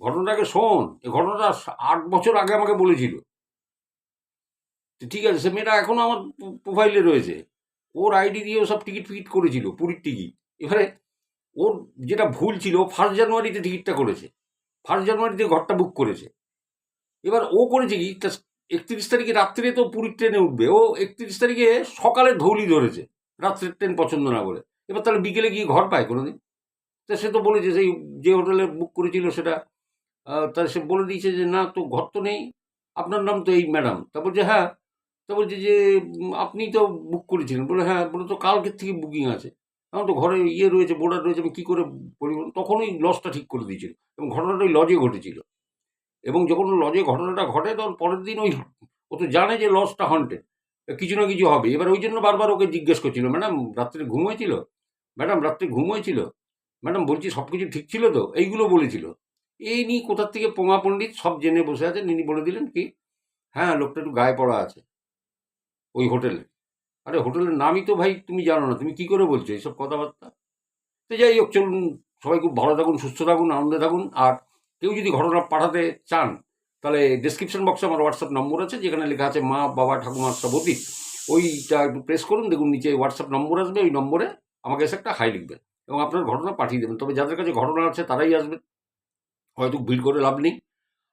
ঘটনাটাকে শোন, এই ঘটনাটা 8 বছর আগে আমাকে বলেছিল। ঠিক আছে, সে মেয়েটা এখনো আমার প্রোফাইলে রয়েছে, ওর আইডি দিয়ে ও সব টিকিট ফিকিট করেছিল, পুরীর টিকিট। এবারে ওর যেটা ভুল ছিল, 1 জানুয়ারিতে টিকিটটা করেছে, 1 জানুয়ারিতে ঘরটা বুক করেছে। এবার ও করেছে কি, 31 তারিখে রাত্রে তো পুরীর ট্রেনে উঠবে, ও 31 তারিখে সকালে ধৌলি ধরেছে, রাত্রের ট্রেন পছন্দ না করে। এবার তাহলে বিকেলে গিয়ে ঘর পায় কোনোদিন? তা সে তো বলেছে সেই যে হোটেলে বুক করেছিল সেটা, তা সে বলে দিয়েছে যে না তো ঘর তো নেই, আপনার নাম তো এই ম্যাডাম। তা বলছে হ্যাঁ। তা বলছে যে আপনি তো বুক করেছিলেন, বলে হ্যাঁ। বলে তো কালকের থেকে বুকিং আছে, এখন তো ঘরে ইয়ে রয়েছে, বোর্ডার রয়েছে, আমি কী করে পরিবহন। তখন ওই লজটা ঠিক করে দিয়েছিল, এবং ঘটনাটা ওই লজে ঘটেছিল। এবং যখন লজে ঘটনাটা ঘটে তখন পরের দিন ওই, ও তো জানে যে লজটা হন্টেড, কিছু না কিছু হবে। এবার ওই জন্য বারবার ওকে জিজ্ঞেস করছিল, ম্যাডাম রাত্রে ঘুম হয়েছিল, ম্যাডাম রাত্রে ঘুম হয়েছিল, ম্যাডাম বলছি সব কিছু ঠিক ছিল তো, এইগুলো বলেছিল। এই নিয়ে কোথার থেকে পোঙা পণ্ডিত সব জেনে বসে আছেন, ইনি বলে দিলেন কি, হ্যাঁ লোকটা একটু গায়ে পড়া আছে ওই হোটেলে। আরে হোটেলের নামই তো ভাই তুমি জানো না, তুমি কি করে বলছো এইসব কথাবার্তা? তো যাই হোক, চলুন, সবাই খুব ভালো থাকুন, সুস্থ থাকুন, আনন্দে থাকুন। আর কেউ যদি ঘটনা পাঠাতে চান, তাহলে ডেসক্রিপশন বক্সে আমার হোয়াটসঅ্যাপ নম্বর আছে, যেখানে লেখা আছে মা বাবা ঠাকুমা সব অতীত। ওইটা একটু প্রেস করুন, দেখুন নিচে হোয়াটসঅ্যাপ নম্বর আসবে, ওই নম্বরে আমাকে এসে একটা হাই লিখবেন এবং আপনার ঘটনা পাঠিয়ে দেবেন। তবে যাদের কাছে ঘটনা আছে তারাই আসবেন, হয়তো ভিড় করে লাভ নেই।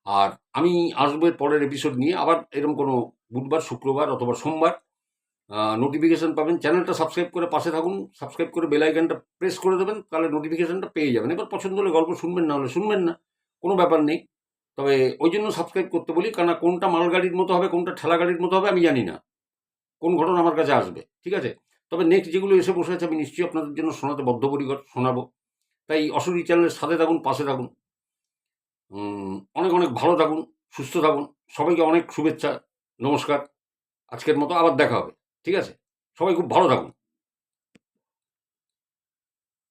আর আমি আসবো এর পরের এপিসোড নিয়ে, আবার এরকম কোনো বুধবার, শুক্রবার অথবা সোমবার। নোটিফিকেশন পাবেন, চ্যানেলটা সাবস্ক্রাইব করে পাশে থাকুন, সাবস্ক্রাইব করে বেল আইকনটা প্রেস করে দেবেন, তাহলে নোটিফিকেশনটা পেয়ে যাবেন। এবার পছন্দ হলে গল্প শুনবেন, না হলে শুনবেন না, কোনো ব্যাপার নেই। তবে ওই জন্য সাবস্ক্রাইব করতে বলি, কারণ কোনটা মালগাড়ির মতো হবে, কোনটা ঠেলা গাড়ির মতো হবে আমি জানি না, কোন ঘটনা আমার কাছে আসবে, ঠিক আছে? তবে নেক্সট যেগুলো এসে বসে আছে আমি নিশ্চয়ই আপনাদের জন্য শোনাতে বদ্ধপরিকর, শোনাবো। তাই অশরী চ্যানেলের সাথে থাকুন, পাশে থাকুন। অনেক অনেক ভালো থাকুন, সুস্থ থাকুন। সবাইকে অনেক শুভেচ্ছা, নমস্কার। আজকের মতো আবার দেখা হবে, ঠিক আছে? সবাই খুব ভালো থাকুন।